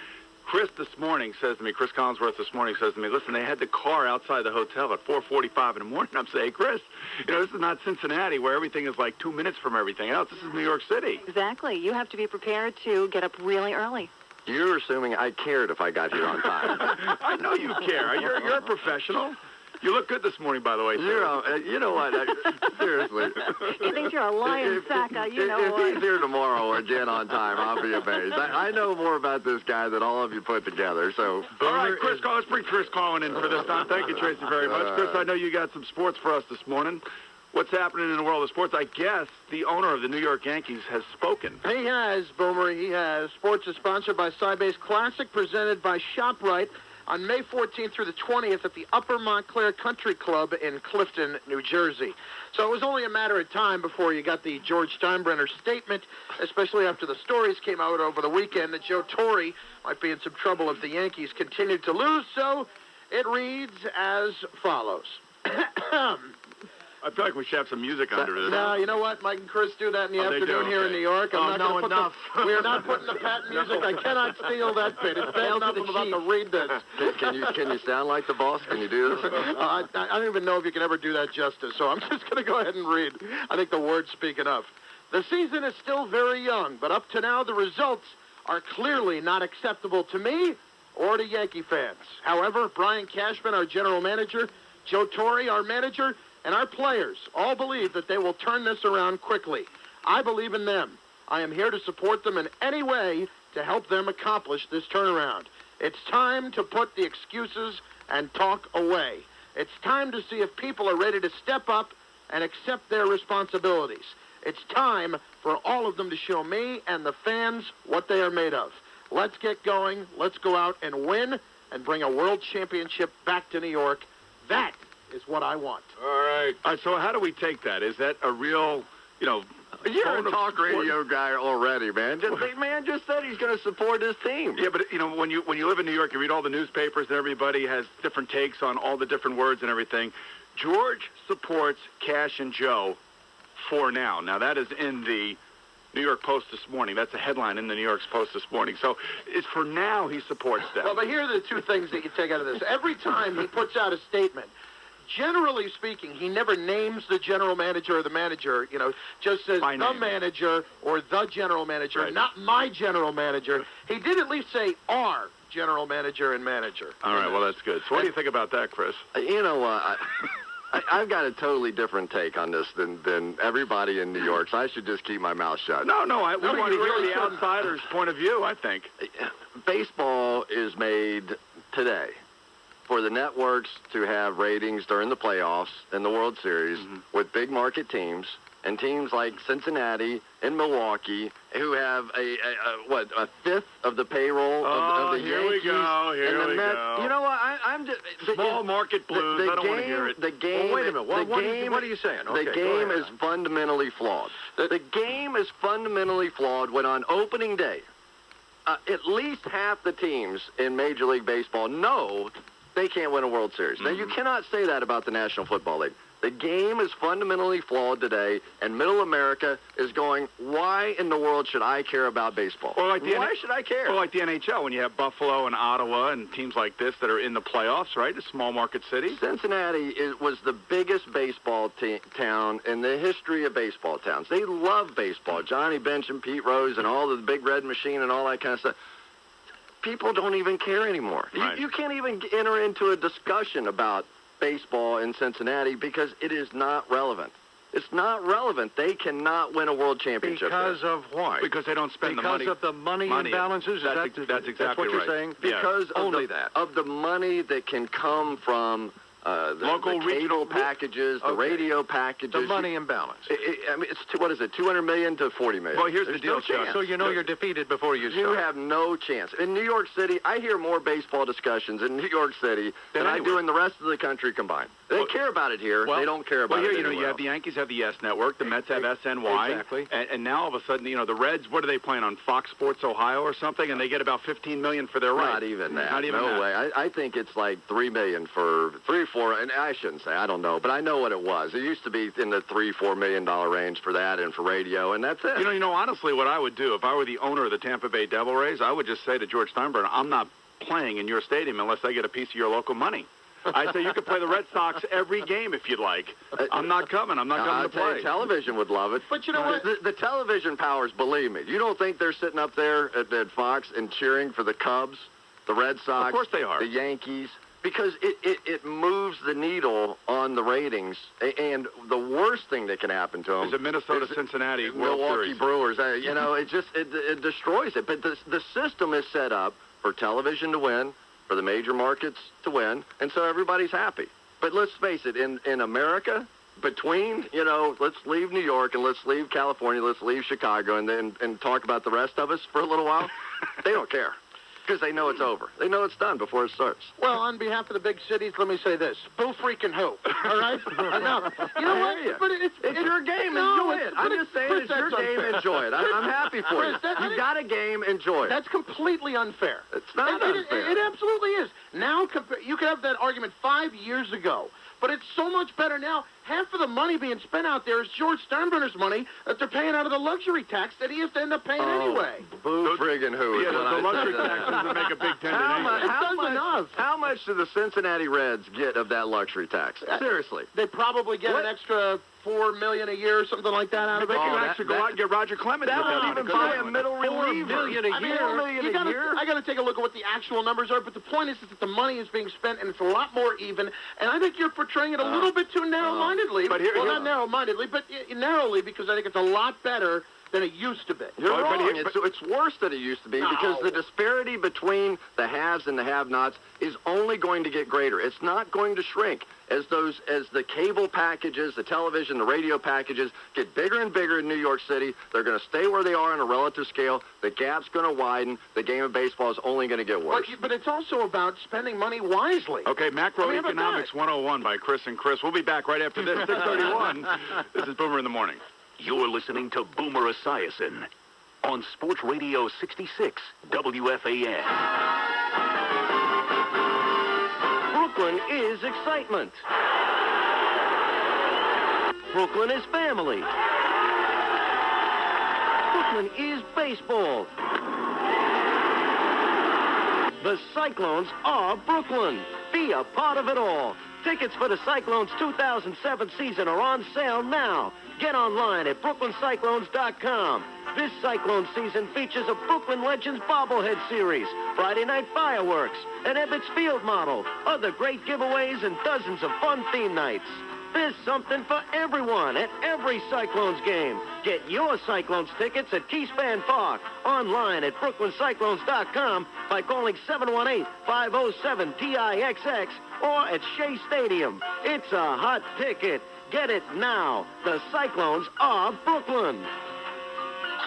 Chris Collinsworth this morning says to me, listen, they had the car outside the hotel at 4:45 in the morning. I'm saying, Chris, this is not Cincinnati where everything is like 2 minutes from everything else. This is New York City. Exactly. You have to be prepared to get up really early. You're assuming I cared if I got here on time. I know you care. You're a professional. You look good this morning, by the way, sir. You know what? Seriously. He thinks you're a lion sack. If he's here tomorrow again on time, I'll be amazed. I know more about this guy than all of you put together. So, all right, Chris, let's bring Chris Collin in for this time. Thank you, Tracy, very much. Chris, I know you got some sports for us this morning. What's happening in the world of sports? I guess the owner of the New York Yankees has spoken. He has, Boomer. He has. Sports is sponsored by Sybase Classic, presented by ShopRite, on May 14th through the 20th at the Upper Montclair Country Club in Clifton, New Jersey. So it was only a matter of time before you got the George Steinbrenner statement, especially after the stories came out over the weekend that Joe Torre might be in some trouble if the Yankees continued to lose. So it reads as follows. I feel like we should have some music under this. No, you know what? Mike and Chris do that in the afternoon here in New York. We are not putting the patent music. I cannot steal that bit. It's bad enough I'm about to read this. Can you sound like the boss? Can you do this? I don't even know if you can ever do that justice, so I'm just going to go ahead and read. I think the words speak enough. The season is still very young, but up to now the results are clearly not acceptable to me or to Yankee fans. However, Brian Cashman, our general manager, Joe Torre, our manager, and our players all believe that they will turn this around quickly. I believe in them. I am here to support them in any way to help them accomplish this turnaround. It's time to put the excuses and talk away. It's time to see if people are ready to step up and accept their responsibilities. It's time for all of them to show me and the fans what they are made of. Let's get going. Let's go out and win. and bring a world championship back to New York. That is what I want. All right. So how do we take that? Is that a real, You're a talk radio guy already, man. Man just said he's going to support his team. Yeah, but when you live in New York, you read all the newspapers, and everybody has different takes on all the different words and everything. George supports Cash and Joe for now. Now that is in the New York Post this morning. That's a headline in the New York Post this morning. So it's for now he supports them. Well, but here are the two things that you take out of this. Every time he puts out a statement, generally speaking, he never names the general manager or the manager, just says the manager or the general manager, not my general manager. He did at least say our general manager and manager. All right, well, that's good. So what do you think about that, Chris? I've got a totally different take on this than everybody in New York, so I should just keep my mouth shut. We want to hear the outsider's point of view, I think. Baseball is made today for the networks to have ratings during the playoffs and the World Series with big market teams and teams like Cincinnati and Milwaukee, who have a fifth of the payroll of the Yankees. Here we Mets. go. You know what? I'm just small market blues. I don't want to hear it. The game. Well, wait a minute. What are you saying? Okay, the game is fundamentally flawed. The game is fundamentally flawed when on opening day, at least half the teams in Major League Baseball know they can't win a World Series. Now, you cannot say that about the National Football League. The game is fundamentally flawed today, and Middle America is going, why in the world should I care about baseball? Why should I care? Or like the NHL, when you have Buffalo and Ottawa and teams like this that are in the playoffs, right? A small market city. Cincinnati was the biggest baseball town in the history of baseball towns. They love baseball. Johnny Bench and Pete Rose and all the Big Red Machine and all that kind of stuff. People don't even care anymore. Right. You can't even enter into a discussion about baseball in Cincinnati because it is not relevant. It's not relevant. They cannot win a world championship. Because of why? Because they don't spend the money. Because of the money imbalances? That's exactly that's what you're right. saying? Because only of the money that can come from local the cable packages, the radio packages. The money imbalance. It's $200 million to $40 million. Well, here's the deal, no Chuck. So you're defeated before you start. You have no chance. In New York City, I hear more baseball discussions in New York City than I do in the rest of the country combined. They care about it here. They don't care about it here, anywhere you have the Yankees have the Yes Network, the Mets have SNY. Exactly. And now all of a sudden, the Reds, what are they playing on, Fox Sports Ohio or something? And they get about $15 million for their rights. Not even that. Not even no that. way. I think it's like $3 million for 3 or 4, and I shouldn't say, I don't know, but I know what it was. It used to be in the $3-4 million range for that and for radio, and that's it. Honestly, what I would do if I were the owner of the Tampa Bay Devil Rays, I would just say to George Steinbrenner, I'm not playing in your stadium unless I get a piece of your local money. I say you can play the Red Sox every game if you'd like. I'm not coming. I'm not coming to play. Television would love it. But you know what? The television powers, believe me. You don't think they're sitting up there at Fox and cheering for the Cubs, the Red Sox, of course they are. The Yankees? Because it moves the needle on the ratings, and the worst thing that can happen to them is a Minnesota-Cincinnati World Milwaukee Series. Brewers. It destroys it. But the system is set up for television to win, for the major markets to win, and so everybody's happy. But let's face it, in America, between, let's leave New York and let's leave California, let's leave Chicago, and talk about the rest of us for a little while, they don't care. Because they know it's over. They know it's done before it starts. Well, on behalf of the big cities, let me say this. Boo freaking who. All right? No, you know what? But it's your game. Enjoy it. I'm just saying it's your game. Enjoy it. I'm happy for you. You got a game. Enjoy it. That's completely unfair. It's not unfair. It absolutely is. Now, you could have that argument 5 years ago. But it's so much better now. Half of the money being spent out there is George Steinbrenner's money that they're paying out of the luxury tax that he has to end up paying anyway. Boo friggin' who. Yeah, the luxury tax doesn't make a big dent How much do the Cincinnati Reds get of that luxury tax? Seriously. They probably get an extra $4 million a year or something like that out of it. They can actually go out and get Roger Clemens. That would even buy a middle reliever. $4 million a year. I got to take a look at what the actual numbers are, but the point is that the money is being spent, and it's a lot more even. And I think you're portraying it a little bit too narrow-mindedly. But not narrow-mindedly, but narrowly, because I think it's a lot better than it used to be. You're But wrong. here- It's worse than it used to be because the disparity between the haves and the have-nots is only going to get greater. It's not going to shrink as the cable packages, the television, the radio packages get bigger and bigger in New York City. They're going to stay where they are on a relative scale. The gap's going to widen. The game of baseball is only going to get worse. But it's also about spending money wisely. Okay, Macroeconomics 101 by Chris and Chris. We'll be back right after this, 6:31. This is Boomer in the Morning. You're listening to Boomer Esiason on Sports Radio 66 WFAN. Brooklyn is excitement. Brooklyn is family. Brooklyn is baseball. The Cyclones are Brooklyn. Be a part of it all. Tickets for the Cyclones 2007 season are on sale now. Get online at brooklyncyclones.com. This Cyclone season features a Brooklyn Legends bobblehead series, Friday night fireworks, an Ebbets Field model, other great giveaways, and dozens of fun theme nights. There's something for everyone at every Cyclones game. Get your Cyclones tickets at Keyspan Park, online at brooklyncyclones.com by calling 718-507-PIXX or at Shea Stadium. It's a hot ticket. Get it now. The Cyclones are Brooklyn.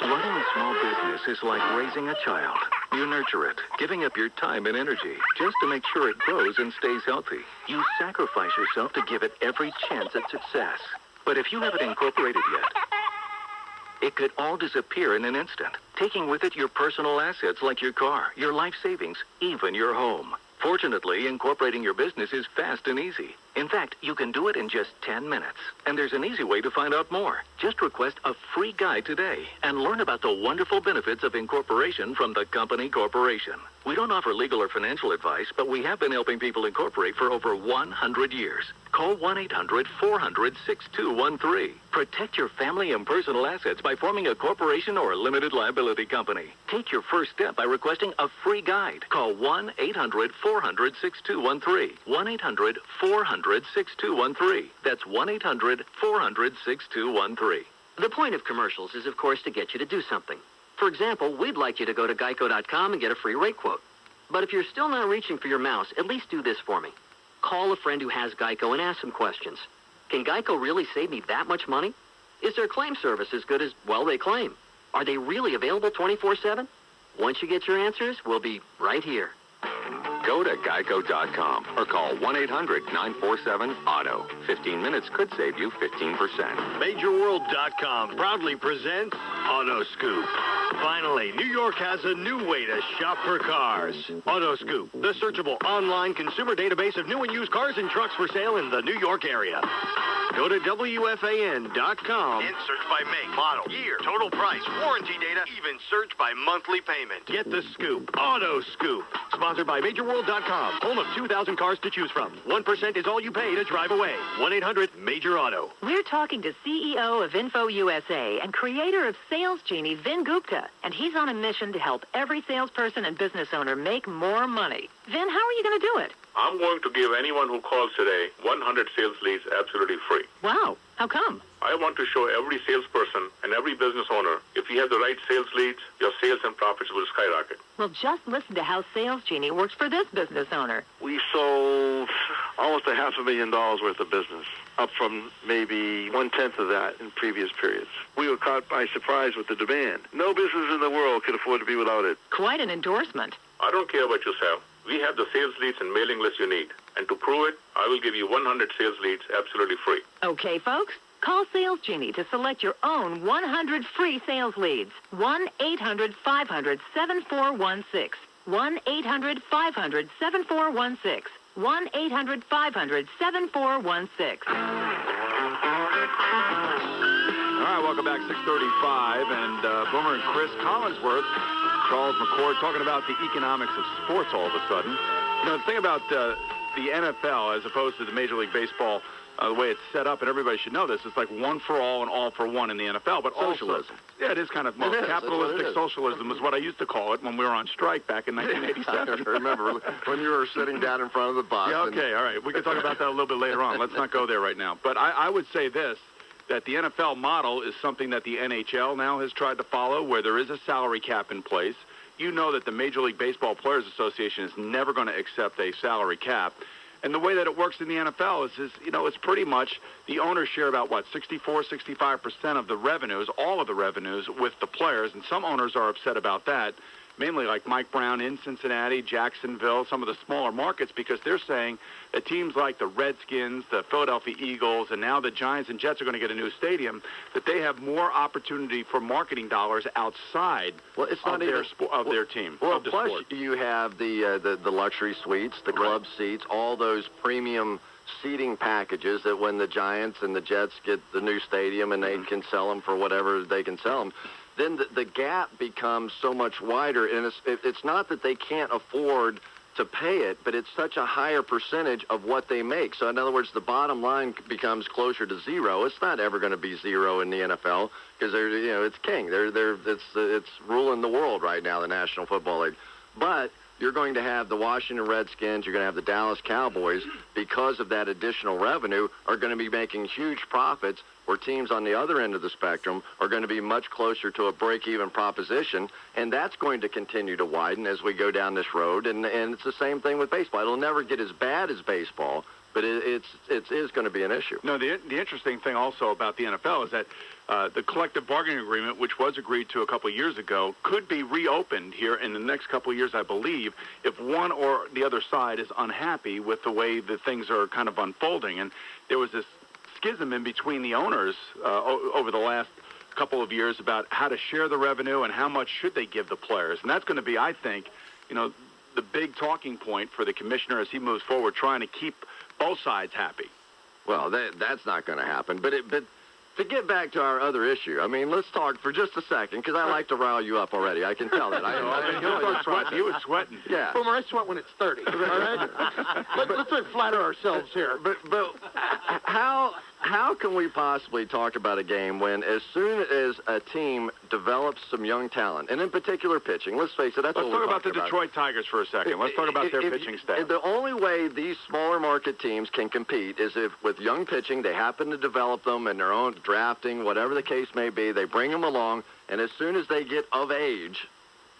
Running a small business is like raising a child. You nurture it, giving up your time and energy just to make sure it grows and stays healthy. You sacrifice yourself to give it every chance at success. But if you haven't incorporated yet, it could all disappear in an instant, taking with it your personal assets like your car, your life savings, even your home. Fortunately, incorporating your business is fast and easy. In fact, you can do it in just 10 minutes. And there's an easy way to find out more. Just request a free guide today and learn about the wonderful benefits of incorporation from the company corporation. We don't offer legal or financial advice, but we have been helping people incorporate for over 100 years. Call 1-800-400-6213. Protect your family and personal assets by forming a corporation or a limited liability company. Take your first step by requesting a free guide. Call 1-800-400-6213. 1-800-400-6213. That's 1-800-400-6213. The point of commercials is, of course, to get you to do something. For example, we'd like you to go to geico.com and get a free rate quote. But if you're still not reaching for your mouse, at least do this for me. Call a friend who has Geico and ask some questions. Can Geico really save me that much money? Is their claim service as good as, well, they claim? Are they really available 24/7? Once you get your answers, we'll be right here. Go to geico.com or call 1-800-947-AUTO. 15 minutes could save you 15%. MajorWorld.com proudly presents Auto Scoop. Finally, New York has a new way to shop for cars. Auto Scoop, the searchable online consumer database of new and used cars and trucks for sale in the New York area. Go to WFAN.com and search by make, model, year, total price, warranty data, even search by monthly payment. Get the scoop. Auto Scoop. Sponsored by MajorWorld.com, home of 2,000 cars to choose from. 1% is all you pay to drive away. 1-800-MAJOR-AUTO. We're talking to CEO of Info USA and creator of Sales Genie, Vin Gupta, and he's on a mission to help every salesperson and business owner make more money. Vin, how are you going to do it? I'm going to give anyone who calls today 100 sales leads absolutely free. Wow. How come? I want to show every salesperson and every business owner, if you have the right sales leads, your sales and profits will skyrocket. Well, just listen to how Sales Genie works for this business owner. We sold almost $500,000 worth of business, up from maybe 1/10 of that in previous periods. We were caught by surprise with the demand. No business in the world could afford to be without it. Quite an endorsement. I don't care what you sell. We have the sales leads and mailing list you need. And to prove it, I will give you 100 sales leads absolutely free. Okay, folks. Call Sales Genie to select your own 100 free sales leads. 1-800-500-7416. 1-800-500-7416. 1-800-500-7416. All right, welcome back, 6:35, and Boomer and Chris Collinsworth, Charles McCord, talking about the economics of sports all of a sudden. You know, the thing about the NFL as opposed to the Major League Baseball, the way it's set up, and everybody should know this, it's like one for all and all for one in the NFL, but Socialism. Also, yeah, it is kind of, well, capitalistic socialism is what I used to call it when we were on strike back in 1987. I remember when you were sitting down in front of the bus. Yeah, okay, all right. We can talk about that a little bit later on. Let's not go there right now. But I would say this, that the NFL model is something that the NHL now has tried to follow, where there is a salary cap in place. You know that the Major League Baseball Players Association is never going to accept a salary cap. And the way that it works in the NFL is it's pretty much the owners share about, 65% of the revenues, all of the revenues with the players. And some owners are upset about that, mainly like Mike Brown in Cincinnati, Jacksonville, some of the smaller markets, because they're saying that teams like the Redskins, the Philadelphia Eagles, and now the Giants and Jets are going to get a new stadium, that they have more opportunity for marketing dollars outside of their team. Well, of the plus sport. you have the luxury suites, the club seats, all those premium seating packages that when the Giants and the Jets get the new stadium and they can sell them for whatever they can sell them, then the gap becomes so much wider. And it's not that they can't afford to pay it, but it's such a higher percentage of what they make. So in other words, the bottom line becomes closer to zero. It's not ever going to be zero in the NFL because it's king. It's ruling the world right now, the National Football League. But you're going to have the Washington Redskins, you're going to have the Dallas Cowboys, because of that additional revenue, are going to be making huge profits, where teams on the other end of the spectrum are going to be much closer to a break-even proposition, and that's going to continue to widen as we go down this road. And it's the same thing with baseball. It'll never get as bad as baseball, but it is going to be an issue. No, the interesting thing also about the NFL is that the collective bargaining agreement, which was agreed to a couple of years ago, could be reopened here in the next couple of years, I believe, if one or the other side is unhappy with the way that things are kind of unfolding. And there was this schism in between the owners over the last couple of years about how to share the revenue and how much should they give the players. And that's going to be, I think, the big talking point for the commissioner as he moves forward, trying to keep both sides happy. Well, that's not going to happen. But to get back to our other issue, I mean, let's talk for just a second, because I like to rile you up already. I can tell that. He was sweating. Yeah. Boomer, I sweat when it's 30. All right? Let's not flatter ourselves here. But how can we possibly talk about a game when, as soon as a team develops some young talent, and in particular pitching, let's face it, that's what we're talk about talking the Detroit Tigers for a second. Let's talk about their pitching staff. The only way these smaller market teams can compete is if, with young pitching, they happen to develop them in their own drafting, whatever the case may be, they bring them along, and as soon as they get of age,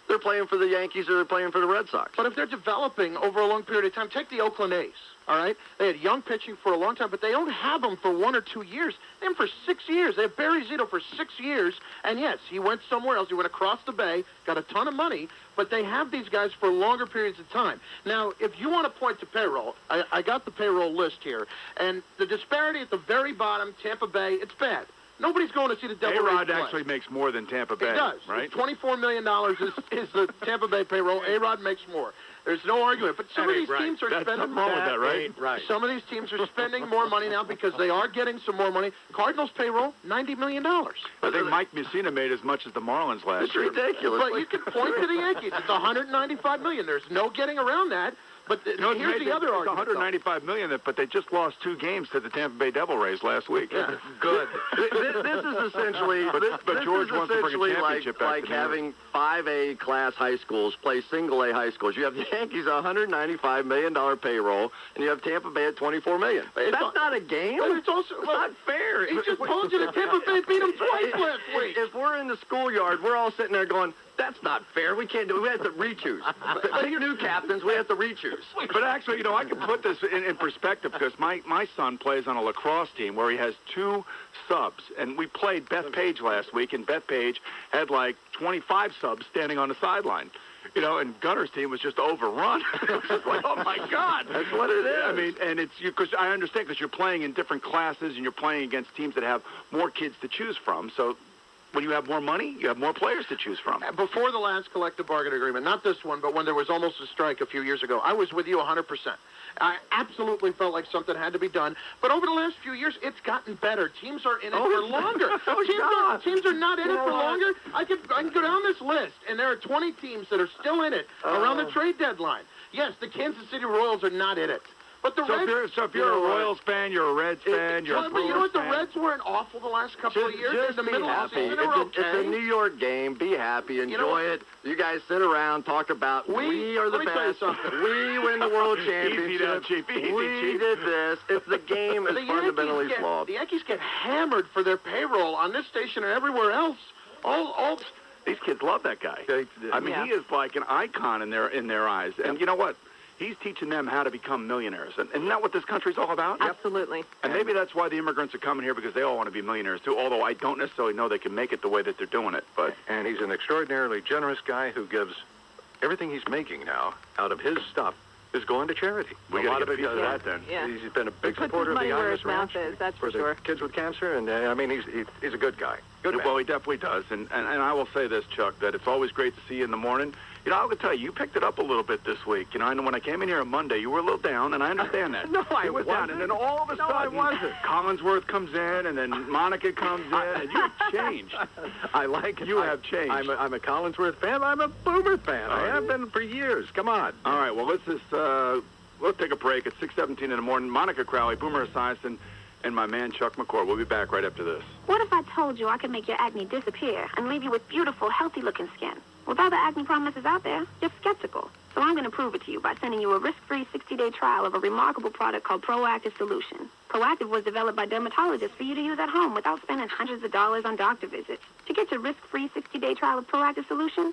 they're playing for the Yankees or they're playing for the Red Sox. But if they're developing over a long period of time, take the Oakland A's, all right? They had young pitching for a long time, but they don't have them for 1 or 2 years. They have them for 6 years. They have Barry Zito for 6 years, and yes, he went somewhere else. He went across the bay, got a ton of money, but they have these guys for longer periods of time. Now, if you want to point to payroll, I got the payroll list here, and the disparity at the very bottom, Tampa Bay, it's bad. Nobody's going to see the Devil Rays A-Rod play. actually makes more than Tampa Bay. He does. Right? $24 million is the Tampa Bay payroll. A-Rod makes more. There's no argument. But some of these teams are spending something wrong with that, right? Right. Some of these teams are spending more money now because they are getting some more money. Cardinals payroll, $90 million. I think Mike Messina made as much as the Marlins last year. It's ridiculous. But you can point to the Yankees. It's $195 million. There's no getting around that. But here's the other argument. $195 million, but they just lost 2 games to the Tampa Bay Devil Rays last week. Yeah. Good. This is essentially, but George wants to bring a championship back like having 5A class high schools play single A high schools. You have the Yankees $195 million payroll, and you have Tampa Bay at $24 million. That's not a game. But it's also not fair. He just told you that Tampa Bay beat them twice last week. If we're in the schoolyard, we're all sitting there going, that's not fair. We can't do it. We have to re-choose. Pick new captains. We have to re-choose. But actually, I can put this in perspective because my son plays on a lacrosse team where he has 2 subs. And we played Beth Page last week, and Beth Page had like 25 subs standing on the sideline. And Gunner's team was just overrun. It was just like, oh, my God. That's what it is. I mean, and it's because I understand because you're playing in different classes and you're playing against teams that have more kids to choose from. So when you have more money, you have more players to choose from. Before the last collective bargaining agreement, not this one, but when there was almost a strike a few years ago, I was with you 100%. I absolutely felt like something had to be done. But over the last few years, it's gotten better. Teams are in it for longer. Teams are not in it for longer. I can go down this list, and there are 20 teams that are still in it around the trade deadline. Yes, the Kansas City Royals are not in it. But the Reds... So if you're a Royals fan, you're a Reds fan, you're a But you know what? Brewers The fan. Reds weren't awful the last couple of years. Just In the be middle of happy. the season, they were It's a okay. New York game. Be happy. Enjoy it. You guys sit around, talk about we are the let me tell you best. something. We win the World Easy now, Championship. Chief. Easy, We Chief. did this. If the game is fundamentally flawed. The Yankees get hammered for their payroll on this station and everywhere else. All These kids love that guy. I mean, he is like an icon in their eyes. And you know what? He's teaching them how to become millionaires. And isn't that what this country's all about? Absolutely. And maybe that's why the immigrants are coming here, because they all want to be millionaires, too, although I don't necessarily know they can make it the way that they're doing it. But And he's an extraordinarily generous guy who gives everything he's making now out of his stuff is going to charity. We got to get a piece of that, then. Yeah. He's been a big He puts supporter his of the money where Imus his mouth Ranch is, that's for the sure. kids with cancer, and I mean, he's a good guy. Good man. Well, he definitely does. And I will say this, Chuck, that it's always great to see you in the morning. You know, I would tell you, you picked it up a little bit this week. You know, I know when I came in here on Monday, you were a little down, and I understand that. No, I it was down. wasn't. And then all of a No, I sudden, wasn't. Collinsworth comes in, and then Monica comes in, and you've changed. I like it. You have changed. I'm a Collinsworth fan. I'm a Boomer fan. I have been for years. Come on. All right, well, let's take a break. It's 6:17 in the morning. Monica Crowley, Boomer Esiason, and my man Chuck McCord. We'll be back right after this. What if I told you I could make your acne disappear and leave you with beautiful, healthy-looking skin? With all the acne promises out there, you're skeptical. So I'm going to prove it to you by sending you a risk-free 60-day trial of a remarkable product called Proactive Solution. Proactive was developed by dermatologists for you to use at home without spending hundreds of dollars on doctor visits. To get your risk-free 60-day trial of Proactive Solution,